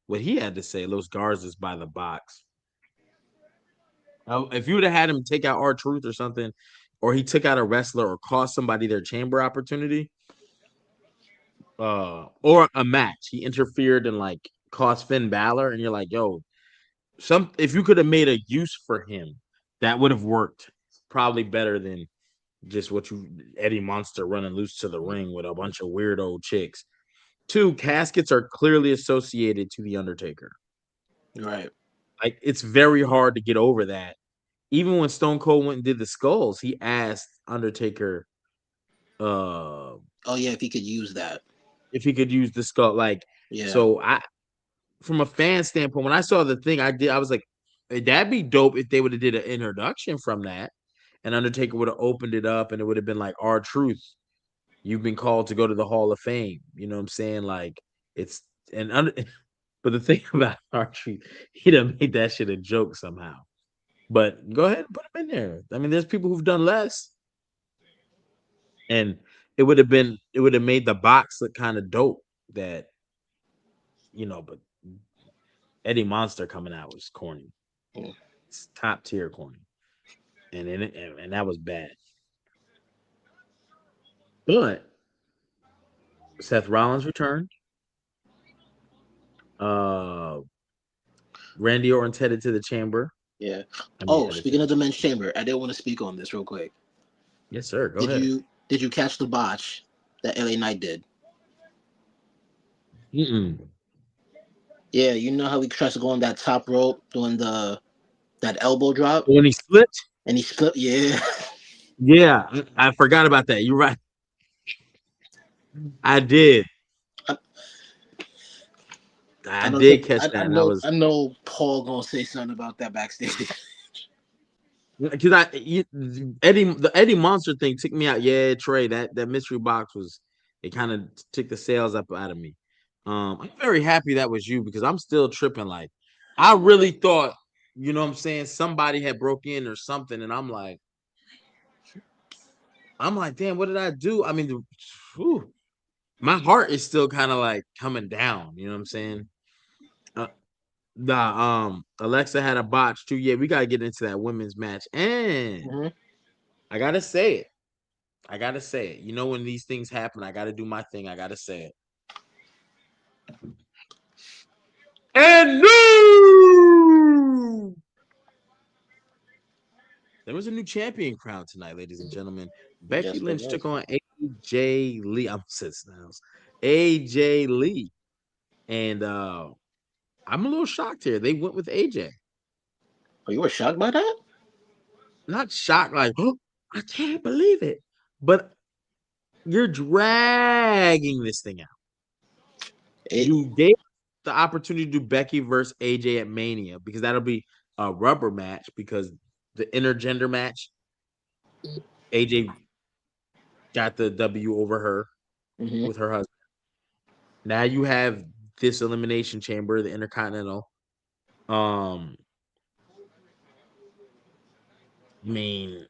[SPEAKER 1] what he had to say. Los Garza's by the box. If you would have had him take out R-Truth or something, or he took out a wrestler or cost somebody their chamber opportunity, or a match, he interfered and like cost Finn Balor, and you're like, yo, if you could have made a use for him, that would have worked probably better than just what you Eddie Monster running loose to the ring with a bunch of weirdo chicks. Two, caskets are clearly associated to the Undertaker.
[SPEAKER 2] Right.
[SPEAKER 1] Like it's very hard to get over that. Even when Stone Cold went and did the skulls, he asked Undertaker uh
[SPEAKER 2] Oh yeah, if he could use that.
[SPEAKER 1] if he could use the skull. Like,
[SPEAKER 2] Yeah.
[SPEAKER 1] so I from a fan standpoint, when I saw the thing, I was like, that'd be dope if they would have did an introduction from that, and Undertaker would have opened it up, and it would have been like, our truth, you've been called to go to the Hall of Fame. You know what I'm saying? Like it's and under, but the thing about our truth, he done made that shit a joke somehow. But go ahead and put him in there. I mean, there's people who've done less, and it would have made the box look kind of dope. That but Eddie Monster coming out was corny.
[SPEAKER 2] Mm.
[SPEAKER 1] It's top tier corny, and that was bad. But Seth Rollins returned. Uh, Randy Orton's headed to the chamber.
[SPEAKER 2] Yeah.
[SPEAKER 1] I mean,
[SPEAKER 2] Oh,
[SPEAKER 1] headed to
[SPEAKER 2] speaking
[SPEAKER 1] the
[SPEAKER 2] of the men's
[SPEAKER 1] chamber.
[SPEAKER 2] chamber, I did want to speak on this real quick.
[SPEAKER 1] Yes, sir. Go
[SPEAKER 2] Did
[SPEAKER 1] ahead.
[SPEAKER 2] you catch the botch that LA Knight did?
[SPEAKER 1] Mm-mm.
[SPEAKER 2] Yeah, you know how he tries to go on that top rope doing that elbow drop
[SPEAKER 1] When he slipped,
[SPEAKER 2] and he split. Yeah,
[SPEAKER 1] yeah, I forgot about that. You're right. I did.
[SPEAKER 2] I,
[SPEAKER 1] I
[SPEAKER 2] I know.
[SPEAKER 1] did catch
[SPEAKER 2] I
[SPEAKER 1] that, and I
[SPEAKER 2] know.
[SPEAKER 1] was
[SPEAKER 2] I know. Paul gonna say something about that backstage.
[SPEAKER 1] because the Eddie Monster thing took me out. Yeah, Trey, that mystery box was it kind of took the sales up out of me. I'm very happy that was you because I'm still tripping. Like, I really thought, you know what I'm saying, somebody had broke in or something, and I'm like, damn, what did I do? I mean, whew, my heart is still kind of like coming down. You know what I'm saying? Uh, the Alexa had a botch too. Yeah, we gotta get into that women's match, and
[SPEAKER 2] Hmm.
[SPEAKER 1] I gotta say it. I gotta say it. You know, when these things happen, I gotta do my thing. I gotta say it. And new. There was a new champion crowned tonight, ladies and gentlemen. Becky
[SPEAKER 2] Yes, there
[SPEAKER 1] Lynch took
[SPEAKER 2] was.
[SPEAKER 1] on AJ Lee. I'm sitting now. AJ Lee. And I'm a little shocked here. They went with AJ.
[SPEAKER 2] Oh, you were shocked by that?
[SPEAKER 1] Not shocked, like, oh, I can't believe it. But you're dragging this thing out.
[SPEAKER 2] It.
[SPEAKER 1] You gave the opportunity to do Becky versus AJ at Mania because that'll be a rubber match because the intergender match, AJ got the W over her
[SPEAKER 2] Hmm.
[SPEAKER 1] with her husband. Now you have this elimination chamber, the Intercontinental. Um, I mean,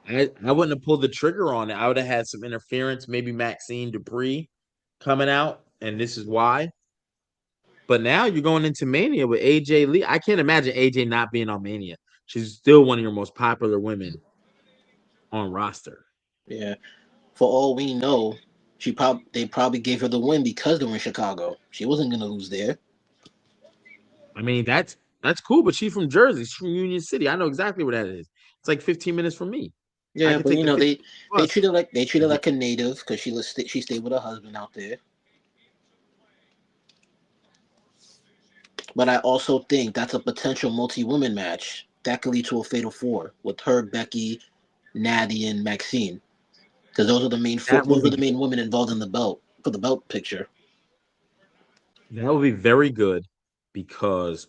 [SPEAKER 1] I wouldn't have pulled the trigger on it. I would have had some interference, maybe Maxine Dupree coming out, and this is why. But now you're going into Mania with AJ Lee. I can't imagine AJ not being on Mania. She's still one of your most popular women on roster.
[SPEAKER 2] Yeah. For all we know, they probably gave her the win because they were in Chicago. She wasn't gonna lose there.
[SPEAKER 1] I mean, that's cool, but she's from Jersey. She's from Union City. I know exactly where that is. It's like 15 minutes from me. I
[SPEAKER 2] Yeah,
[SPEAKER 1] could
[SPEAKER 2] but
[SPEAKER 1] take
[SPEAKER 2] you
[SPEAKER 1] the
[SPEAKER 2] know
[SPEAKER 1] 50
[SPEAKER 2] they
[SPEAKER 1] bus.
[SPEAKER 2] treated like a native because she stayed with her husband out there. But I also think that's a potential multi-woman match that could lead to a fatal four with her, Becky, Natty, and Maxine. Because
[SPEAKER 1] That would
[SPEAKER 2] those are
[SPEAKER 1] be
[SPEAKER 2] the main women involved in the belt for the belt picture.
[SPEAKER 1] that would be very good because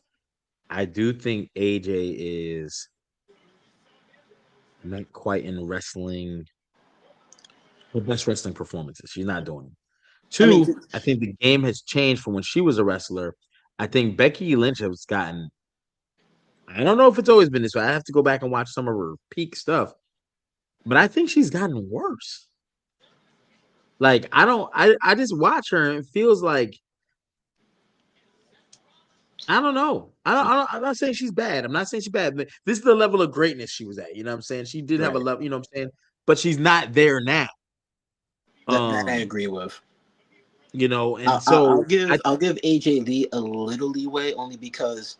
[SPEAKER 1] I do think AJ is not quite in wrestling her best wrestling performances. She's not doing it.
[SPEAKER 2] I mean,
[SPEAKER 1] Two, I think the game has changed from when she was a wrestler. I think Becky Lynch has gotten. I don't know if it's always been this way. I have to go back and watch some of her peak stuff, but I think she's gotten worse. Like I don't. I just watch her and it feels like I don't know. I'm not saying she's bad. I'm not saying she's bad. But this is the level of greatness she was at. You know what I'm saying? She did have a
[SPEAKER 2] right.
[SPEAKER 1] level. You know what I'm saying? But she's not there now.
[SPEAKER 2] That I
[SPEAKER 1] Um,
[SPEAKER 2] agree with.
[SPEAKER 1] and so I
[SPEAKER 2] I'll give AJ Lee a little leeway only because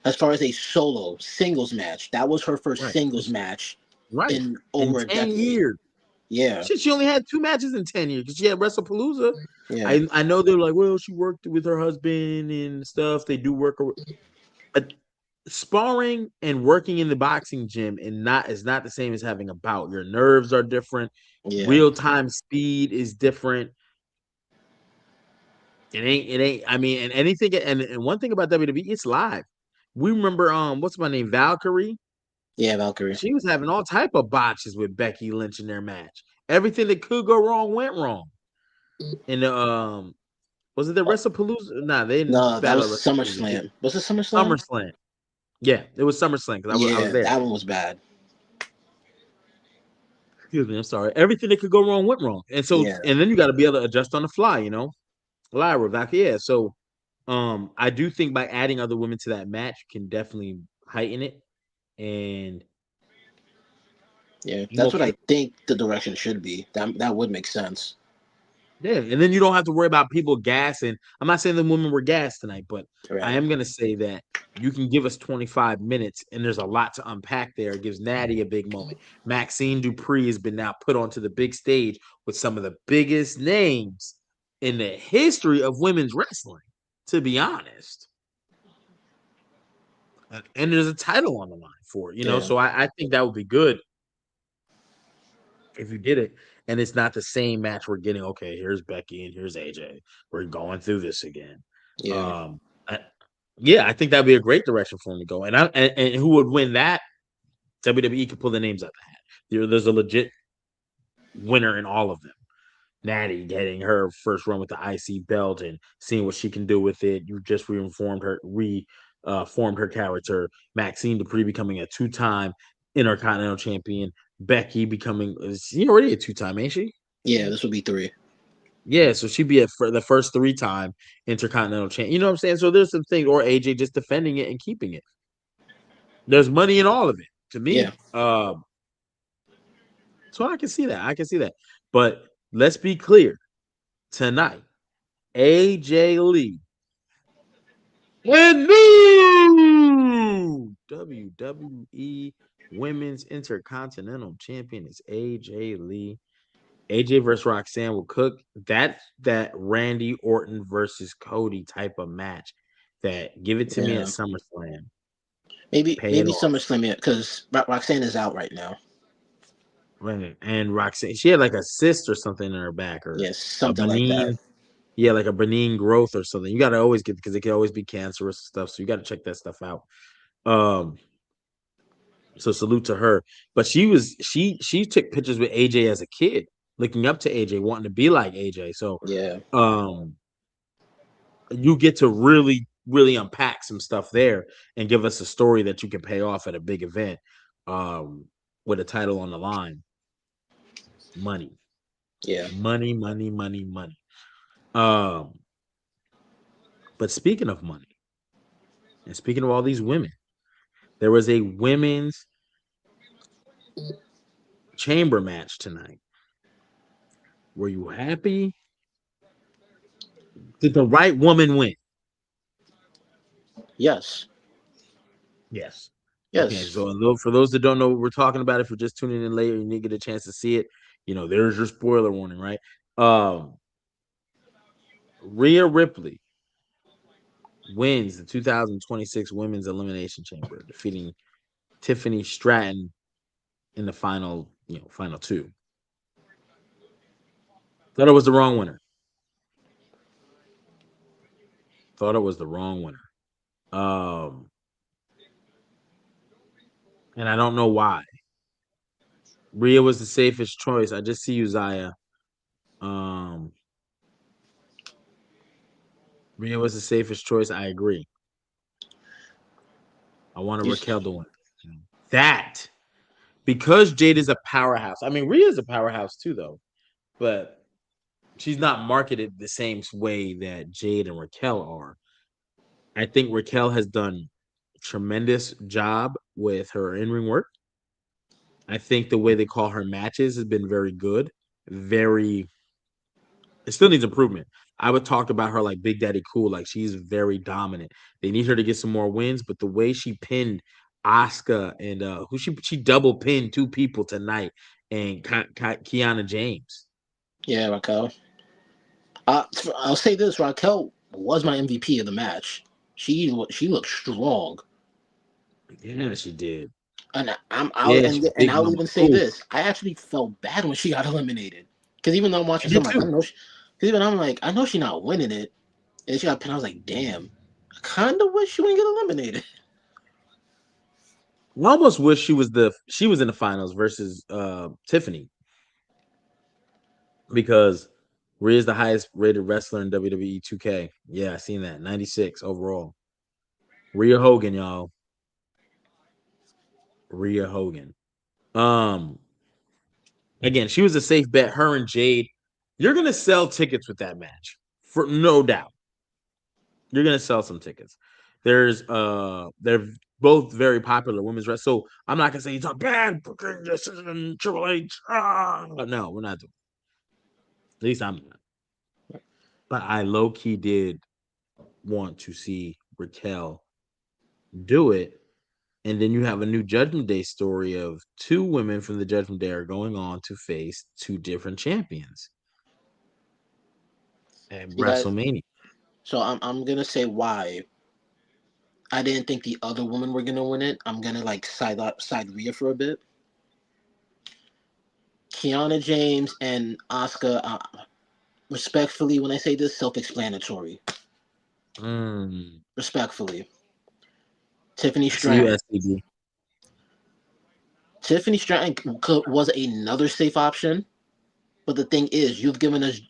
[SPEAKER 2] as far as a solo singles match, that was her first
[SPEAKER 1] right.
[SPEAKER 2] singles match.
[SPEAKER 1] right.
[SPEAKER 2] in
[SPEAKER 1] In
[SPEAKER 2] over a
[SPEAKER 1] 10
[SPEAKER 2] decade.
[SPEAKER 1] years.
[SPEAKER 2] Yeah,
[SPEAKER 1] Shit, she only had 2 matches in 10 years because she had WrestlePalooza.
[SPEAKER 2] yeah,
[SPEAKER 1] I know they're like, well, she worked with her husband and stuff. They do work, but sparring and working in the boxing gym and not is not the same as having a bout. Your nerves are different.
[SPEAKER 2] yeah,
[SPEAKER 1] Real time speed is different. It ain't. I mean, and anything and one thing about WWE, it's live. We remember what's my name? Valkyrie.
[SPEAKER 2] yeah. Valkyrie.
[SPEAKER 1] She was having all type of botches with Becky Lynch in their match. Everything that could go wrong went wrong. And was it the
[SPEAKER 2] Oh,
[SPEAKER 1] WrestlePalooza? Nah, they didn't
[SPEAKER 2] no, that
[SPEAKER 1] battle
[SPEAKER 2] was
[SPEAKER 1] at WrestlePalooza.
[SPEAKER 2] SummerSlam. Was it SummerSlam?
[SPEAKER 1] SummerSlam. Yeah, it was SummerSlam because I was
[SPEAKER 2] Yeah,
[SPEAKER 1] there.
[SPEAKER 2] that one was bad.
[SPEAKER 1] Excuse me, I'm sorry. Everything that could go wrong went wrong. And so
[SPEAKER 2] Yeah,
[SPEAKER 1] and then you got to be able to adjust on the fly, Lyra, back, yeah. So I do think by adding other women to that match can definitely heighten it. And
[SPEAKER 2] yeah.
[SPEAKER 1] you
[SPEAKER 2] That's
[SPEAKER 1] know,
[SPEAKER 2] what I think the direction should be. That would make sense.
[SPEAKER 1] yeah, and then you don't have to worry about people gassing. I'm not saying the women were gassed tonight, but I
[SPEAKER 2] Right.
[SPEAKER 1] am gonna say that you can give us 25 minutes and there's a lot to unpack there. It gives Natty a big moment. Maxine Dupree has been now put onto the big stage with some of the biggest names in the history of women's wrestling, to be honest. And there's a title on the line for it.
[SPEAKER 2] Yeah,
[SPEAKER 1] So I think that would be good if you did it. And it's not the same match we're getting. Okay, here's Becky and here's AJ. We're going through this again.
[SPEAKER 2] yeah,
[SPEAKER 1] Um, I, yeah, I think that'd be a great direction for him to go. And who would win that? WWE could pull the names out the hat. There's a legit winner in all of them. Natty getting her first run with the IC belt and seeing what she can do with it. You just formed her character. Maxine Dupree becoming a 2-time Intercontinental Champion. Becky becoming is she already a 2-time, ain't she?
[SPEAKER 2] yeah. This would be three.
[SPEAKER 1] Yeah, so she'd be for the first 3-time Intercontinental Champion. You know what I'm saying? So there's some things, or AJ just defending it and keeping it. There's money in all of it to
[SPEAKER 2] Yeah,
[SPEAKER 1] me. So I can see that. I can see that. But let's be clear tonight. AJ Lee and new WWE Women's Intercontinental Champion is AJ Lee. AJ versus Roxanne will cook. That Randy Orton versus Cody type of match. That give it to me at
[SPEAKER 2] yeah.
[SPEAKER 1] SummerSlam.
[SPEAKER 2] Maybe
[SPEAKER 1] Pay it
[SPEAKER 2] maybe
[SPEAKER 1] off.
[SPEAKER 2] SummerSlam, yeah, because Roxanne is out right now.
[SPEAKER 1] Right. And Roxanne, she had like a cyst or something in her back, or
[SPEAKER 2] Yes,
[SPEAKER 1] a
[SPEAKER 2] something like that.
[SPEAKER 1] benign, yeah, like a benign growth or something. You got to always get because it can always be cancerous stuff. So you got to check that stuff out. Um, so salute to her. But she took pictures with AJ as a kid, looking up to AJ, wanting to be like AJ. So
[SPEAKER 2] Yeah,
[SPEAKER 1] um you get to really, really unpack some stuff there and give us a story that you can pay off at a big event um with a title on the line. Money.
[SPEAKER 2] yeah.
[SPEAKER 1] Money, money, money, money. Um, but speaking of money, and speaking of all these women, there was a women's chamber match tonight. Were you happy? Did the right woman win?
[SPEAKER 2] Yes,
[SPEAKER 1] Yes. Okay,
[SPEAKER 2] yes.
[SPEAKER 1] so for those that don't know what we're talking about, if you're just tuning in later and you get a chance to see it, there's your spoiler warning, right? Um, Rhea Ripley wins the 2026 Women's Elimination Chamber, defeating Tiffany Stratton in the final two. Thought it was the wrong winner. Thought it was the wrong winner. Um, and I don't know why. Rhea was the safest choice. I just see Uzziah. Um, Rhea was the safest choice. I agree. I wanted
[SPEAKER 2] You,
[SPEAKER 1] Raquel to win. That because Jade is a powerhouse. I mean, Rhea's a powerhouse too, though, but she's not marketed the same way that Jade and Raquel are. I think Raquel has done tremendous job with her in-ring work. I think the way they call her matches has been very good. Very, it still needs improvement. I would talk about her like Big Daddy Cool, like she's very dominant. They need her to get some more wins, but the way she pinned Asuka and who she double pinned two people tonight, and Kiana James.
[SPEAKER 2] Yeah, Raquel. I'll say this: Raquel was my MVP of the match. She looked strong,
[SPEAKER 1] Yeah, she did.
[SPEAKER 2] and I'll
[SPEAKER 1] Yeah, she's
[SPEAKER 2] and
[SPEAKER 1] big
[SPEAKER 2] I'll
[SPEAKER 1] mama.
[SPEAKER 2] even say
[SPEAKER 1] Ooh,
[SPEAKER 2] this: I actually felt bad when she got eliminated, because even though I'm
[SPEAKER 1] I
[SPEAKER 2] watching, so
[SPEAKER 1] did
[SPEAKER 2] I'm like, I
[SPEAKER 1] too.
[SPEAKER 2] know, because even I'm like, I know she's not winning it, and she got pinned. I was like, damn, I kind of wish she wouldn't get eliminated.
[SPEAKER 1] I almost wish she was in the finals versus Tiffany, because Rhea's the highest rated wrestler in WWE 2K. Yeah, I seen that. 96 overall. Rhea Hogan, y'all. Rhea Hogan. Um, Again, she was a safe bet. Her and Jade. You're gonna sell tickets with that match, for no doubt. You're gonna sell some tickets. They're both very popular women's wrestlers. So I'm not gonna say it's a bad booking decision, Triple H. No, we're not doing. At least I'm not. But I low key did want to see Raquel do it. And then you have a new Judgment Day story of two women from the Judgment Day are going on to face two different champions at
[SPEAKER 2] See that?
[SPEAKER 1] WrestleMania.
[SPEAKER 2] So I'm gonna say why I didn't think the other women were gonna win it. I'm gonna like side Rhea for a bit. Kiana James and Asuka. Respectfully, when I say this, self-explanatory.
[SPEAKER 1] Mm.
[SPEAKER 2] Respectfully, Tiffany
[SPEAKER 1] See you,
[SPEAKER 2] Stratton.
[SPEAKER 1] SCB.
[SPEAKER 2] Tiffany Stratton was another safe option, but the thing is, you've given us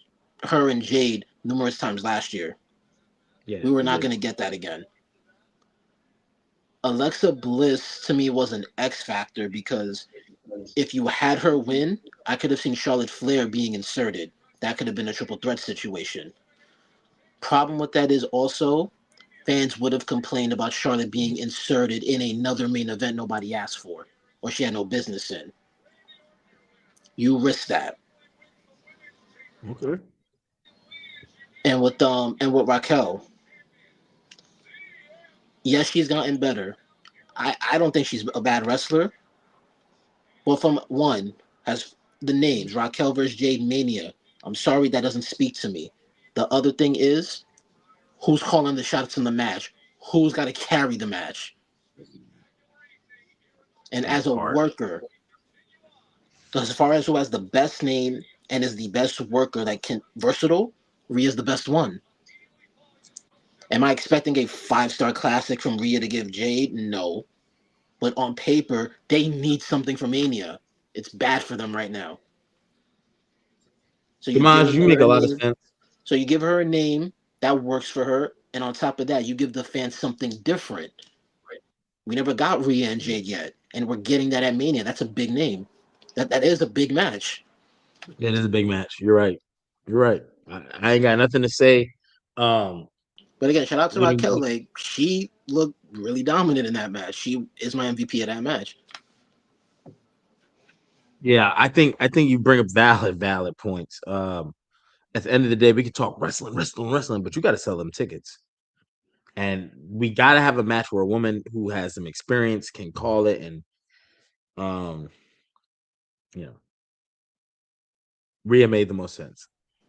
[SPEAKER 2] her and Jade numerous times last year.
[SPEAKER 1] Yeah,
[SPEAKER 2] We were
[SPEAKER 1] you
[SPEAKER 2] not
[SPEAKER 1] did.
[SPEAKER 2] going to get that again. Alexa Bliss to me was an X factor because if you had her win, I could have seen Charlotte Flair being inserted. That could have been a triple threat situation. Problem with that is also fans would have complained about Charlotte being inserted in another main event nobody asked for or she had no business in. You risk that.
[SPEAKER 1] Okay.
[SPEAKER 2] And with Raquel, yes, she's gotten better. I don't think she's a bad wrestler. Well, from one has the names Raquel versus Jade Mania. I'm sorry that doesn't speak to me. The other thing is who's calling the shots in the match, who's got to carry the match, and
[SPEAKER 1] That
[SPEAKER 2] as a
[SPEAKER 1] part.
[SPEAKER 2] worker, as far as who has the best name and is the best worker that can versatile, Rhea's the best one. Am I expecting a 5-star classic from Rhea to give Jade? No. But on paper, they need something from Mania. It's bad for them right now. So you
[SPEAKER 1] Damage,
[SPEAKER 2] give
[SPEAKER 1] you
[SPEAKER 2] her
[SPEAKER 1] make
[SPEAKER 2] a
[SPEAKER 1] a lot of
[SPEAKER 2] name.
[SPEAKER 1] sense.
[SPEAKER 2] So you give her a name that works for her, and on top of that, you give the fans something different. We never got Rhea and Jade yet, and we're getting that at Mania. That's a big name. That is a big match.
[SPEAKER 1] It is a big match. You're right. You're right. I ain't got nothing to say. Um,
[SPEAKER 2] But again, shout out to
[SPEAKER 1] when
[SPEAKER 2] Raquel.
[SPEAKER 1] you,
[SPEAKER 2] Like she looked really dominant in that match. She is my MVP of that match.
[SPEAKER 1] yeah, I think you bring up valid points. At the end of the day, we can talk wrestling, but you got to sell them tickets, and we got to have a match where a woman who has some experience can call it, and um, you know, Rhea made the most sense.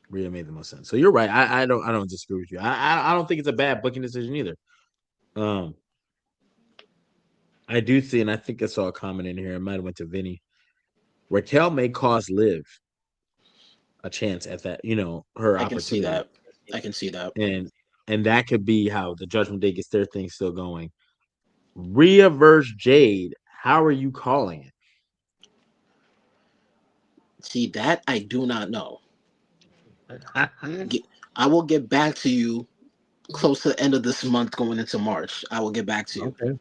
[SPEAKER 1] Rhea made the most sense. So you're right. I don't disagree with you. I don't think it's a bad booking decision either. Um, I do see, and I think I saw a comment in here. It might have went to Vinny. Raquel may cost Liv a chance at that, her
[SPEAKER 2] I can see
[SPEAKER 1] opportunity,
[SPEAKER 2] that. I can see that.
[SPEAKER 1] and that could be how the Judgment Day gets their thing still going. Rhea versus Jade. How are you calling
[SPEAKER 2] See that I do not know.
[SPEAKER 1] it?
[SPEAKER 2] Get, I will get back to you close to the end of this month going into March. I will get back to you.
[SPEAKER 1] Okay.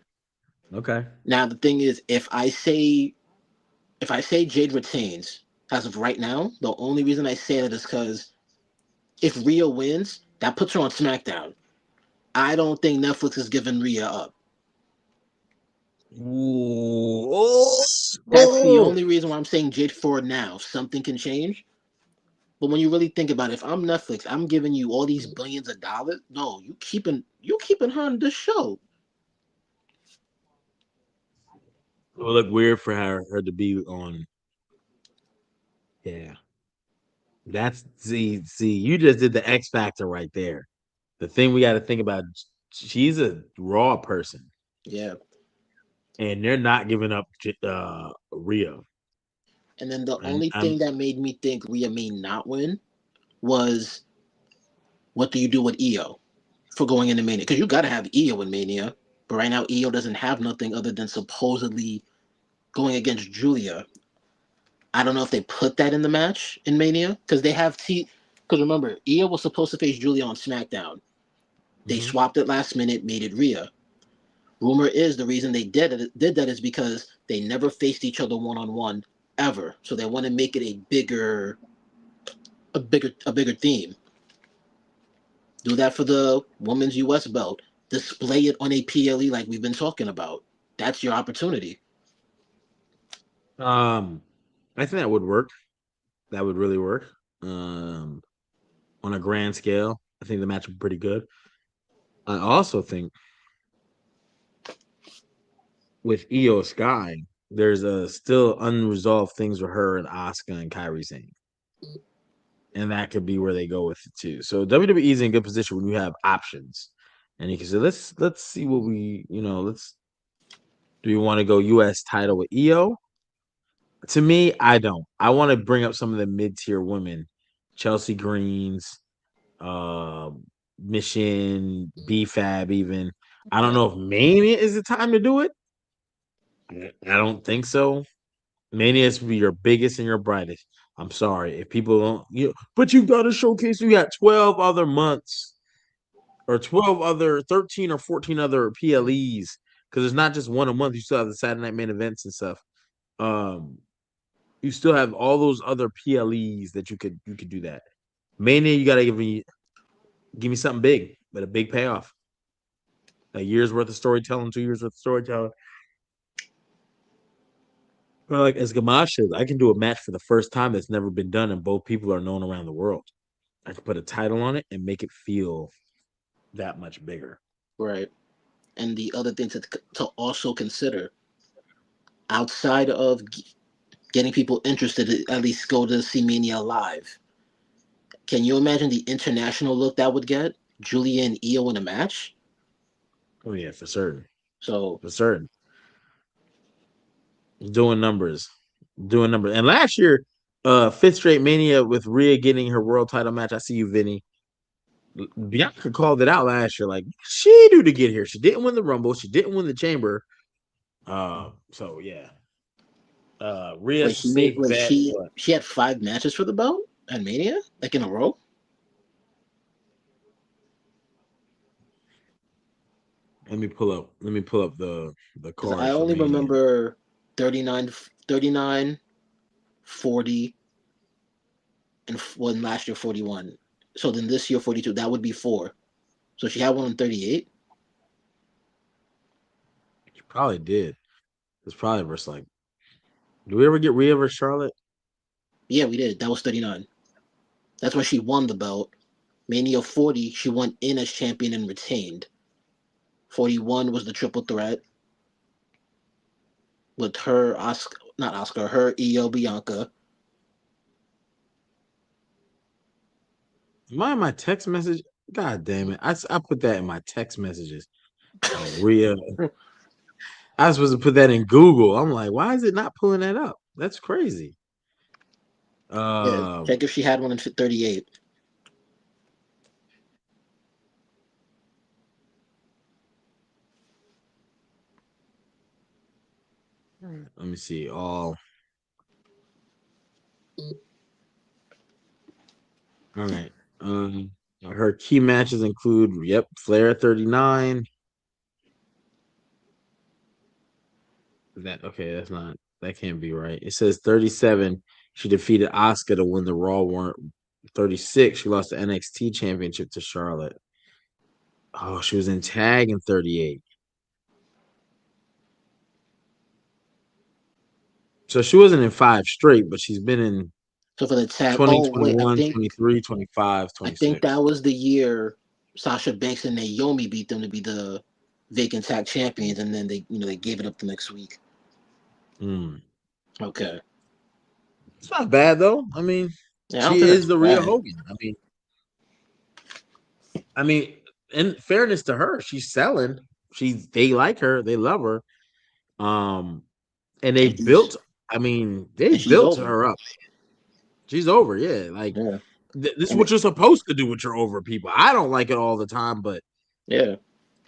[SPEAKER 1] Okay.
[SPEAKER 2] Now the thing is, if I say Jade retains as of right now, the only reason I say that is because if Rhea wins, that puts her on SmackDown. I don't think Netflix is giving Rhea up.
[SPEAKER 1] Ooh. Oh.
[SPEAKER 2] That's the
[SPEAKER 1] Oh.
[SPEAKER 2] only reason why I'm saying Jade for now. Something can change. But when you really think about it, if I'm Netflix, I'm giving you all these billions of dollars. No, you keeping her on the show.
[SPEAKER 1] It would look weird for her to be on. Yeah, that's see. You just did the X factor right there. The thing we got to think about. She's a raw person,
[SPEAKER 2] Yeah.
[SPEAKER 1] and they're not giving up Rio.
[SPEAKER 2] And then the
[SPEAKER 1] And
[SPEAKER 2] only
[SPEAKER 1] I'm
[SPEAKER 2] thing that made me think Rhea may not win was what do you do with Io for going into Mania? Because you got to have Io in Mania. But right now, Io doesn't have nothing other than supposedly going against Julia. I don't know if they put that in the match in Mania because they have T. Because remember, Io was supposed to face Julia on SmackDown. They
[SPEAKER 1] mhm.
[SPEAKER 2] swapped it last minute, made it Rhea. Rumor is the reason they did that is because they never faced each other one on one ever. So they want to make it a bigger theme. Do that for the women's US belt. Display it on a PLE like we've been talking about. That's your opportunity.
[SPEAKER 1] um, I think that would work. That would really work. Um, on a grand scale, I think the match would be pretty good. I also think with Io Sky, there's still unresolved things with her and Asuka and Kyrie Sane. And that could be where they go with it too. So WWE is in good position when you have options. And you can say, let's see what let's do you want to go US title with Io? To me, I don't. I want to bring up some of the mid-tier women, Chelsea Greens, uh Mission, BFAB even. I don't
[SPEAKER 2] Yeah.
[SPEAKER 1] know if Mania is the time to do it. I don't think so. Mania is to be your biggest and your brightest. I'm sorry if people don't. But you got to showcase. You got 12 other months or 12 other, 13 or 14 other PLEs because it's not just one a month. You still have the Saturday Night main events and stuff. Um, you still have all those other PLEs that you could do that. Mania, you got to give me something big, but a big payoff. A year's worth of storytelling, 2 years worth of storytelling. Well, like as Gamache says, I can do a match for the first time that's never been done, and both people are known around the world. I can put a title on it and make it feel that much bigger.
[SPEAKER 2] Right. And the other thing to also consider outside of getting people interested, at least go to see Mania live. Can you imagine the international look that would get? Julia and Io in a match.
[SPEAKER 1] Oh yeah, for certain,
[SPEAKER 2] So
[SPEAKER 1] for certain. Doing numbers, doing numbers. And last year, fifth straight Mania with Rhea getting her world title match. I see you, Vinny. Bianca called it out last year. Like she do to get here. She didn't win the Rumble. She didn't win the Chamber. So yeah,
[SPEAKER 2] wait,
[SPEAKER 1] Rhea's a safe
[SPEAKER 2] wait,
[SPEAKER 1] bet. But
[SPEAKER 2] she had 5 matches for the belt at Mania, like in a row.
[SPEAKER 1] let me pull up the
[SPEAKER 2] Because
[SPEAKER 1] card
[SPEAKER 2] I
[SPEAKER 1] for
[SPEAKER 2] only
[SPEAKER 1] Mania.
[SPEAKER 2] remember 39, 39, 40, and one last year 41. So then this year 42. That would be four. So she had one on 38.
[SPEAKER 1] She probably did. It's probably versus like. Do we ever get Rhea versus Charlotte?
[SPEAKER 2] Yeah, we did. That was 39. That's when she won the belt. Mania 40, she went in as champion and retained. 41 was the triple threat with her, Oscar, not Oscar, her, Io, Bianca.
[SPEAKER 1] Am I in my text message? God damn it! I put that in my text messages. Like Rhea, I was supposed to put that in Google. I'm like, why is it not pulling that up? That's crazy.
[SPEAKER 2] Yeah,
[SPEAKER 1] Um,
[SPEAKER 2] check if she had one in 38.
[SPEAKER 1] let me see. All right. Her key matches include, yep, Flair 39. That okay? That's not. That can't be right. It says 37. She defeated Asuka to win the Raw warrant. 36. She lost the NXT Championship to Charlotte. Oh, she was in tag in 38. So she wasn't in five straight, but she's been in
[SPEAKER 2] So for the tag,
[SPEAKER 1] 20,
[SPEAKER 2] oh wait,
[SPEAKER 1] 21, 23, 25,
[SPEAKER 2] I think
[SPEAKER 1] 26.
[SPEAKER 2] that was the year Sasha Banks and Naomi beat them to be the vacant tag champions, and then they gave it up the next week.
[SPEAKER 1] Mm.
[SPEAKER 2] Okay.
[SPEAKER 1] It's not bad though. I mean,
[SPEAKER 2] Yeah, I don't
[SPEAKER 1] she
[SPEAKER 2] think
[SPEAKER 1] is
[SPEAKER 2] that's
[SPEAKER 1] the Rhea
[SPEAKER 2] bad.
[SPEAKER 1] Hogan. I mean, in fairness to her, she's selling. They like her, they love her. Um, and they
[SPEAKER 2] And she's
[SPEAKER 1] built. I mean, they
[SPEAKER 2] and she's
[SPEAKER 1] built
[SPEAKER 2] over.
[SPEAKER 1] her up. She's over. Yeah, like
[SPEAKER 2] Yeah.
[SPEAKER 1] this is
[SPEAKER 2] And
[SPEAKER 1] what you're supposed to do with your over people. I don't like it all the time, but
[SPEAKER 2] yeah.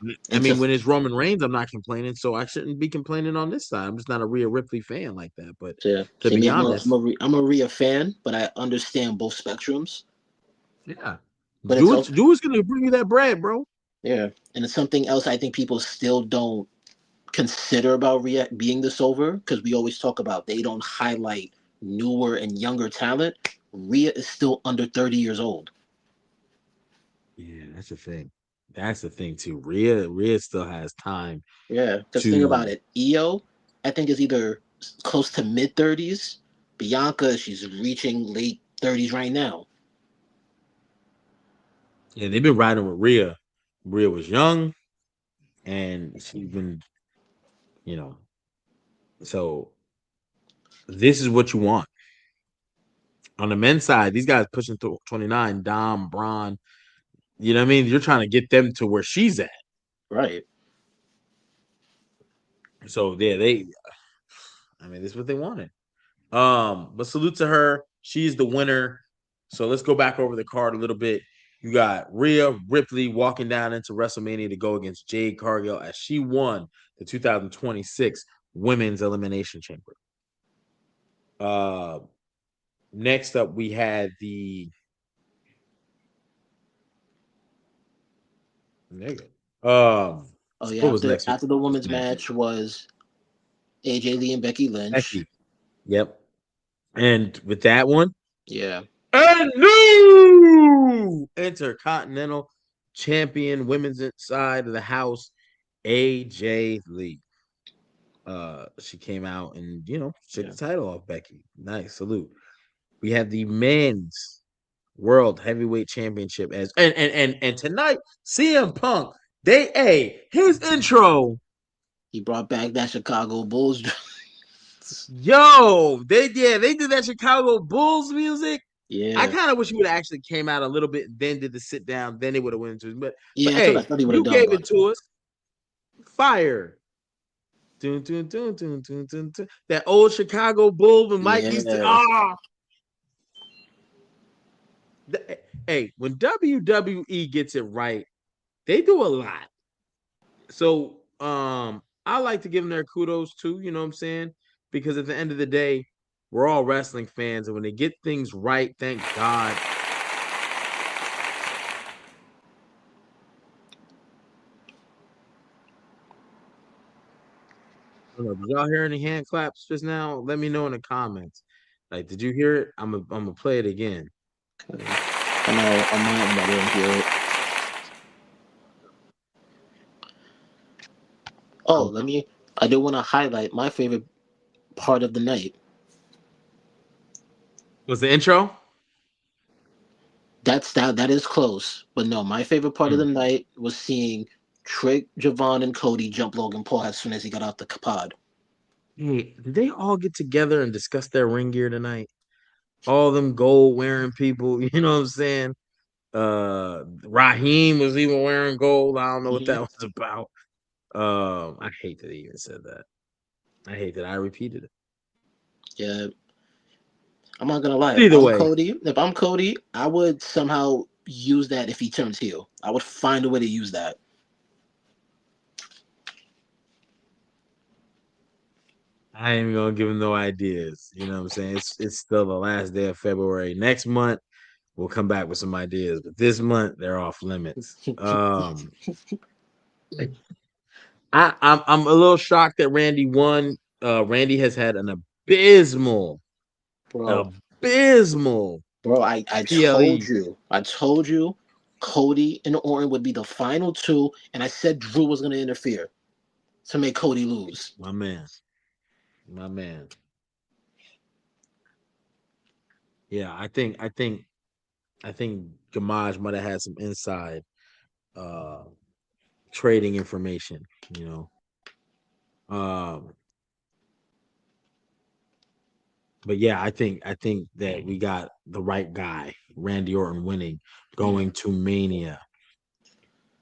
[SPEAKER 1] I
[SPEAKER 2] And to
[SPEAKER 1] mean, when it's Roman Reigns, I'm not complaining, so I shouldn't be complaining on this side. I'm just not a Rhea Ripley fan like that. But
[SPEAKER 2] to
[SPEAKER 1] to
[SPEAKER 2] see me,
[SPEAKER 1] be
[SPEAKER 2] I'm
[SPEAKER 1] honest,
[SPEAKER 2] I'm a Rhea fan, but I understand both spectrums.
[SPEAKER 1] yeah,
[SPEAKER 2] But
[SPEAKER 1] do
[SPEAKER 2] it's
[SPEAKER 1] it. Do what's gonna bring you that bread, bro.
[SPEAKER 2] yeah, and it's something else I think people still don't consider about Rhea being this over because we always talk about they don't highlight newer and younger talent. Rhea is still under 30 years old.
[SPEAKER 1] Yeah, that's the thing. That's the thing too. Rhea still has time
[SPEAKER 2] Yeah, because think about
[SPEAKER 1] to.
[SPEAKER 2] it. Io, I think is either close to mid 30s. Bianca, she's reaching late 30s right now.
[SPEAKER 1] Yeah, they've been riding with Rhea. Rhea was young, and she's been, you know. So this is what you want on the men's side. These guys pushing through 29. Dom, Braun. You know what I mean? You're trying to get them to where she's at.
[SPEAKER 2] Right.
[SPEAKER 1] So yeah, they. I mean, this is what they wanted. But salute to her. She's the winner. So let's go back over the card a little bit. You got Rhea Ripley walking down into WrestleMania to go against Jade Cargill as she won the 2026 Women's Elimination Chamber. Uh, Next up, we had the nigga.
[SPEAKER 2] Oh yeah,
[SPEAKER 1] What was next week?
[SPEAKER 2] after the
[SPEAKER 1] This
[SPEAKER 2] women's
[SPEAKER 1] match?
[SPEAKER 2] match was AJ Lee and Becky Lynch.
[SPEAKER 1] Becky. Yep. And with that one,
[SPEAKER 2] Yeah.
[SPEAKER 1] a new Intercontinental Champion, women's side of the house, AJ Lee. She came out and took
[SPEAKER 2] Yeah.
[SPEAKER 1] the title off Becky. Nice salute. We have the men's World Heavyweight Championship as and tonight CM Punk. His intro.
[SPEAKER 2] He brought back that Chicago Bulls.
[SPEAKER 1] Yo, they did that Chicago Bulls music. I
[SPEAKER 2] Yeah.
[SPEAKER 1] kind of wish he would have actually came out a little bit, then did the sit down, then they would have went into it. But
[SPEAKER 2] Yeah, that's what I
[SPEAKER 1] hey,
[SPEAKER 2] thought he would have
[SPEAKER 1] you
[SPEAKER 2] done,
[SPEAKER 1] gave
[SPEAKER 2] but
[SPEAKER 1] it to us. Fire. Dun, dun, dun, dun, dun, dun, dun. That old Chicago Bull when Mike used to
[SPEAKER 2] yeah.
[SPEAKER 1] hey, when WWE gets it right, they do a lot. So I like to give them their kudos too, you know what I'm saying? Because at the end of the day, we're all wrestling fans, and when they get things right, thank God. I don't know, did y'all hear any hand claps just now? Let me know in the comments. Like, did you hear it? I'm gonna play it again.
[SPEAKER 2] I know on my end I didn't hear it. Oh,
[SPEAKER 1] Um,
[SPEAKER 2] I do want to highlight my favorite part of the night.
[SPEAKER 1] was the intro?
[SPEAKER 2] That is close, but no, my favorite part of
[SPEAKER 1] Hmm.
[SPEAKER 2] the night was seeing Trick, Javon, and Cody jump Logan Paul as soon as he got out the pod.
[SPEAKER 1] Hey, did they all get together and discuss their ring gear tonight? All them gold wearing people, you know what I'm saying? Raheem was even wearing gold. I don't know what
[SPEAKER 2] Hmm.
[SPEAKER 1] that was about. I hate that he even said that. I hate that I repeated it.
[SPEAKER 2] Yeah, I'm not gonna lie.
[SPEAKER 1] But either way,
[SPEAKER 2] If I'm Cody, I would somehow use that if he turns heel. I would find a way to use that.
[SPEAKER 1] I ain't even gonna give him no ideas. You know what I'm saying? It's still the last day of February. Next month we'll come back with some ideas, but this month they're off limits. I'm a little shocked that Randy won. Randy has had an abysmal,
[SPEAKER 2] Bro,
[SPEAKER 1] abysmal
[SPEAKER 2] I told
[SPEAKER 1] PLE.
[SPEAKER 2] you. I told you Cody and Orton would be the final two, and I said Drew was gonna interfere to make Cody lose.
[SPEAKER 1] My man, my man. Yeah, I think Gamage might have had some inside uh trading information, you know. Um But yeah, I think that we got the right guy, Randy Orton winning, going to Mania.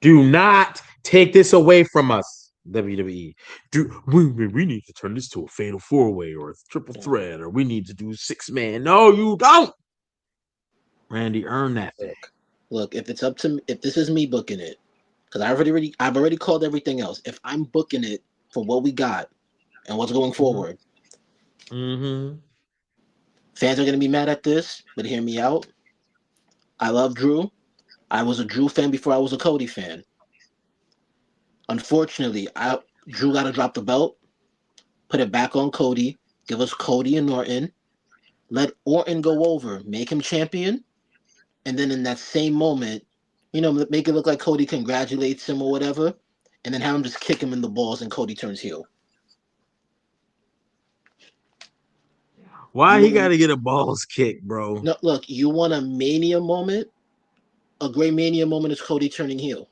[SPEAKER 1] Do not take this away from us, WWE. We need to turn this to a fatal four way or a triple threat, or we need to do 6 man. No, you don't. Randy earned that thing.
[SPEAKER 2] Look, if it's up to me, if this is me booking it, because I've already called everything else. If I'm booking it for what we got and what's going
[SPEAKER 1] Mm-hmm.
[SPEAKER 2] forward,
[SPEAKER 1] Mm-hmm.
[SPEAKER 2] fans are gonna be mad at this. But hear me out. I love Drew. I was a Drew fan before I was a Cody fan. Unfortunately, I Drew got to drop the belt, put it back on Cody, give us Cody and Orton, let Orton go over, make him champion, and then in that same moment, make it look like Cody congratulates him or whatever, and then have him just kick him in the balls and Cody turns heel.
[SPEAKER 1] Why
[SPEAKER 2] You
[SPEAKER 1] he
[SPEAKER 2] want
[SPEAKER 1] got
[SPEAKER 2] to
[SPEAKER 1] to get a balls kick, bro?
[SPEAKER 2] no look? You want a mania moment? A great mania moment is Cody turning heel.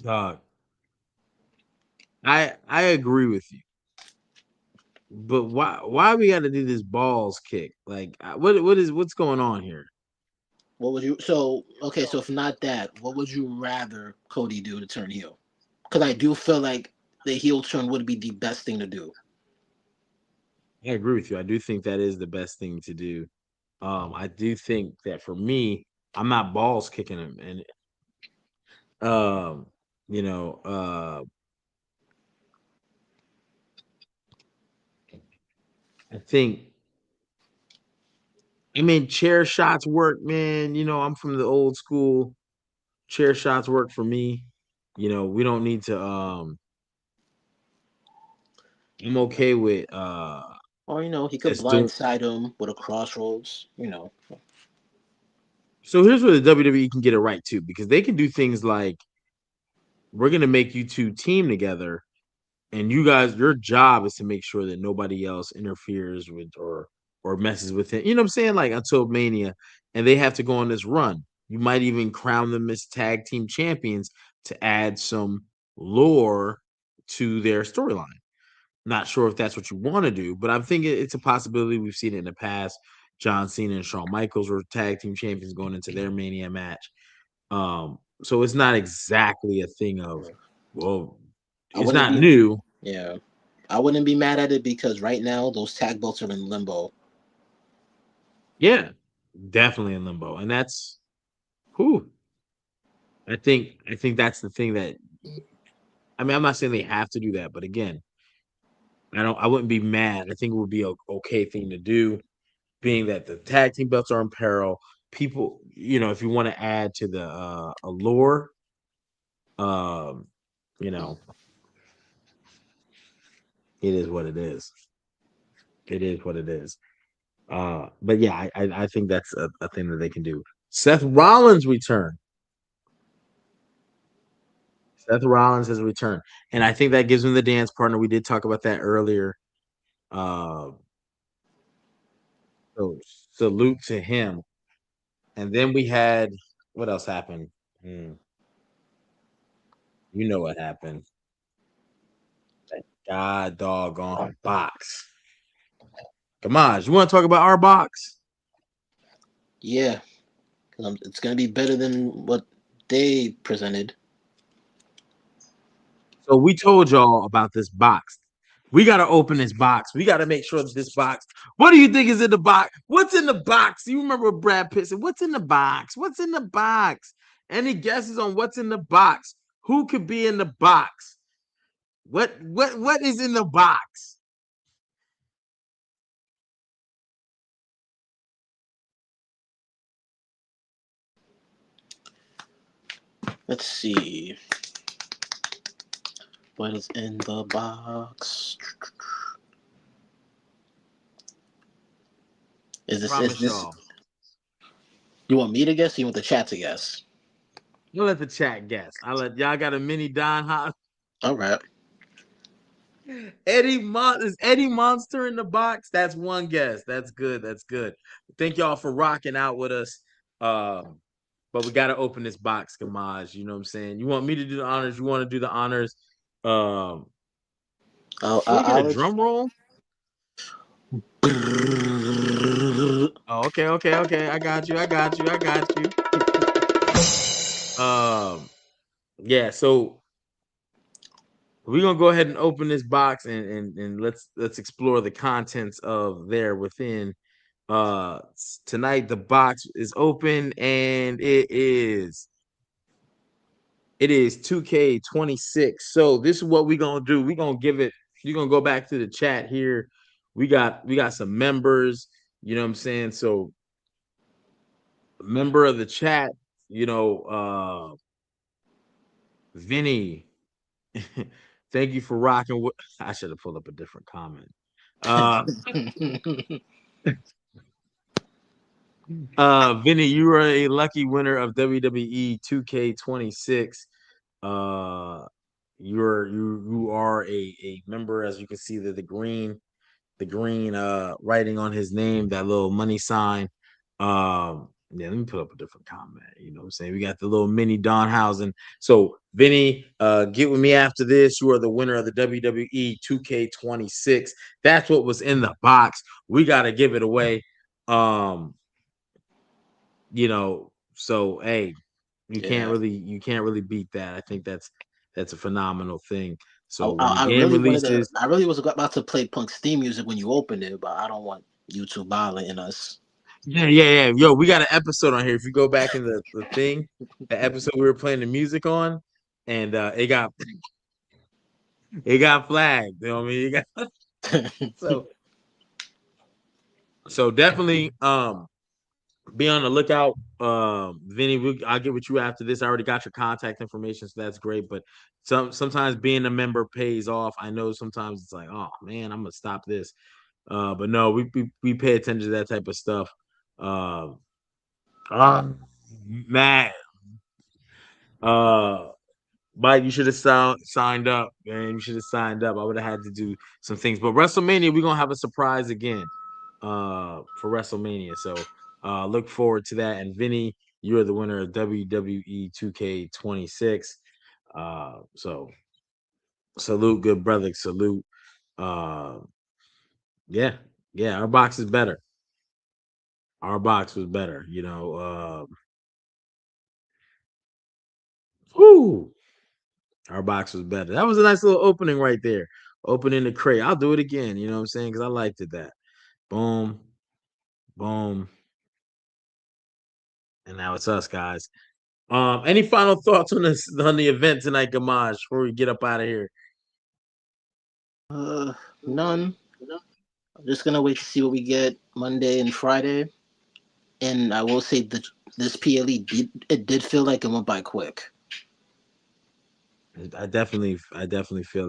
[SPEAKER 1] Dog, I agree with you, but why we got to do this balls kick? Like, what's going on here?
[SPEAKER 2] What would you? So okay, so if not that, what would you rather Cody do to turn heel? Because I do feel like the heel turn would be the best thing to do.
[SPEAKER 1] I agree with you. I do think that is the best thing to do. I do think that for me, I'm not balls kicking him, and um, you know, I think I mean chair shots work, man. I'm from the old school. Chair shots work for me. We don't need to. I'm okay with
[SPEAKER 2] Or he could
[SPEAKER 1] just doing.
[SPEAKER 2] blindside him with a crossroads.
[SPEAKER 1] So here's where the WWE can get it right too, because they can do things like we're gonna make you two team together, and you guys, your job is to make sure that nobody else interferes with or messes with it. You know what I'm saying? Like until Mania, and they have to go on this run. You might even crown them as tag team champions to add some lore to their storyline. Not sure if that's what you want to do, but I'm thinking it's a possibility. We've seen it in the past. John Cena and Shawn Michaels were tag team champions going into their Mania match. So it's not exactly a thing of, well,
[SPEAKER 2] I
[SPEAKER 1] it's
[SPEAKER 2] wouldn't
[SPEAKER 1] not
[SPEAKER 2] be.
[SPEAKER 1] new.
[SPEAKER 2] Yeah, I wouldn't be mad at it because right now those tag belts are in limbo.
[SPEAKER 1] Yeah, definitely in limbo, and that's who I think that's the thing that I mean. I'm not saying they have to do that, but again, I wouldn't be mad. I think it would be a okay thing to do, being that the tag team belts are in peril. People, if you want to add to the allure, um, you know, it is what it is. It is what it is. But yeah, I think that's a thing that they can do. Seth Rollins return. Seth Rollins has returned, and I think that gives him the dance partner. We did talk about that earlier. Uh, so salute to him. And then we had what else happened? Hmm, you know what happened? God doggone box. Come on, you want to talk about our box?
[SPEAKER 2] Yeah, 'cause it's gonna be better than what they presented.
[SPEAKER 1] So we told y'all about this box. We got to open this box. We got to make sure that this box. What do you think is in the box? What's in the box? You remember Brad Pitt said, "What's in the box? What's in the box?" Any guesses on what's in the box? Who could be in the box? What is in the box?
[SPEAKER 2] Let's see what is in the box. Is
[SPEAKER 1] Promise
[SPEAKER 2] this?
[SPEAKER 1] y'all.
[SPEAKER 2] You want me to guess? Or you want the chat to guess?
[SPEAKER 1] We'll let the chat guess. I let y'all got a mini Don Hot.
[SPEAKER 2] All right.
[SPEAKER 1] Is Eddie Monster in the box? That's one guess. That's good. That's good. Thank y'all for rocking out with us. Um, but we got to open this box, Gamaj. You know what I'm saying? You want me to do the honors? You want to do the honors? Um,
[SPEAKER 2] I'll,
[SPEAKER 1] can
[SPEAKER 2] I'll,
[SPEAKER 1] we get a
[SPEAKER 2] I'll let
[SPEAKER 1] drum roll? Oh, okay, okay, okay. I got you. I got you. I got you. Yeah. So we're gonna go ahead and open this box and let's explore the contents of there within. Tonight the box is open and it is 2K26. So this is what we're gonna do. We're gonna give it. You're gonna go back to the chat here. We got some members. You know what I'm saying? So member of the chat. You know, Vinny. Thank you for rocking. I should have pulled up a different comment. Uh, Vinny, you are a lucky winner of WWE 2K26. Uh, you are a member, as you can see the green writing on his name, that little money sign. Yeah, let me put up a different comment. You know what I'm saying? We got the little mini Donhausen. So Vinny, get with me after this. You are the winner of the WWE 2K26. That's what was in the box. We gotta give it away. Um, so hey,
[SPEAKER 2] Yeah.
[SPEAKER 1] you can't really beat that. I think that's a phenomenal thing.
[SPEAKER 2] I,
[SPEAKER 1] So when the
[SPEAKER 2] I
[SPEAKER 1] game
[SPEAKER 2] really wanted to.
[SPEAKER 1] releases,
[SPEAKER 2] I really was about to play Punk's theme music when you opened it, but I don't want YouTube violating us.
[SPEAKER 1] yeah, yeah, yeah. Yo, we got an episode on here. If you go back in the thing, the episode we were playing the music on, and it got flagged. You know what I mean? It got so so definitely be on the lookout. Vinny, I'll get with you after this. I already got your contact information, so that's great. But sometimes being a member pays off. I know sometimes it's like, oh man, I'm gonna stop this. But no, we pay attention to that type of stuff. Uh, man, uh, Mike, you should have signed up, man. You should have signed up. I would have had to do some things. But WrestleMania, we're gonna have a surprise again for WrestleMania. So look forward to that. And Vinny, you're the winner of WWE 2K26. So salute, good brother. Salute. Uh yeah, yeah, our box is better. Our box was better, whoo, our box was better. That was a nice little opening right there. Opening the crate. I'll do it again, you know what I'm saying? Because I liked it that. Boom, boom. And now it's us, guys. Any final thoughts on the event tonight, Gamaj, before we get up out of here?
[SPEAKER 2] uh, None. I'm just gonna wait to see what we get Monday and Friday. And I will say that this PLE did feel like it went by quick.
[SPEAKER 1] I definitely feel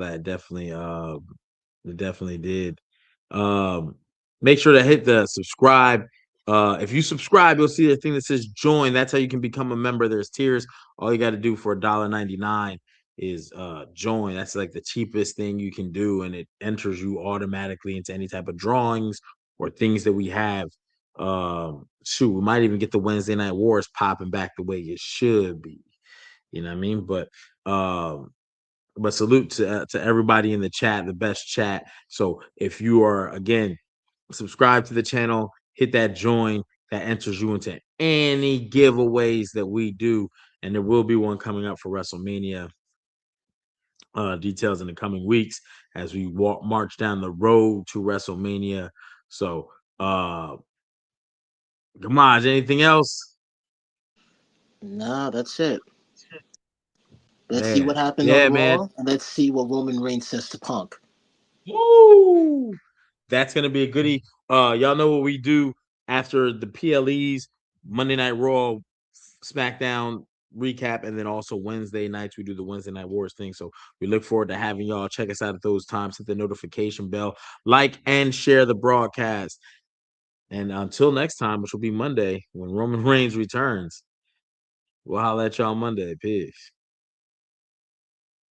[SPEAKER 1] that. It definitely did. Um, Make sure to hit the subscribe. If you subscribe, you'll see the thing that says join. That's how you can become a member. There's tiers. All you got to do for $1.99 is join. That's like the cheapest thing you can do, and it enters you automatically into any type of drawings or things that we have. Shoot, we might even get the Wednesday Night Wars popping back the way it should be. You know what I mean? But salute to everybody in the chat, the best chat. So if you are again subscribe to the channel, hit that join, that enters you into any giveaways that we do, and there will be one coming up for WrestleMania. Details in the coming weeks as we march down the road to WrestleMania. So, Gamaj, anything else?
[SPEAKER 2] Nah, that's it. Let's see what
[SPEAKER 1] Man,
[SPEAKER 2] happened
[SPEAKER 1] yeah,
[SPEAKER 2] on
[SPEAKER 1] man.
[SPEAKER 2] Raw, and let's see what Roman Reigns says to Punk.
[SPEAKER 1] Woo! That's gonna be a goodie. Y'all know what we do after the PLEs, Monday Night Raw, SmackDown recap, and then also Wednesday nights we do the Wednesday Night Wars thing. So we look forward to having y'all check us out at those times. Hit the notification bell, like and share the broadcast. And until next time, which will be Monday when Roman Reigns returns, we'll holla at y'all Monday. Peace.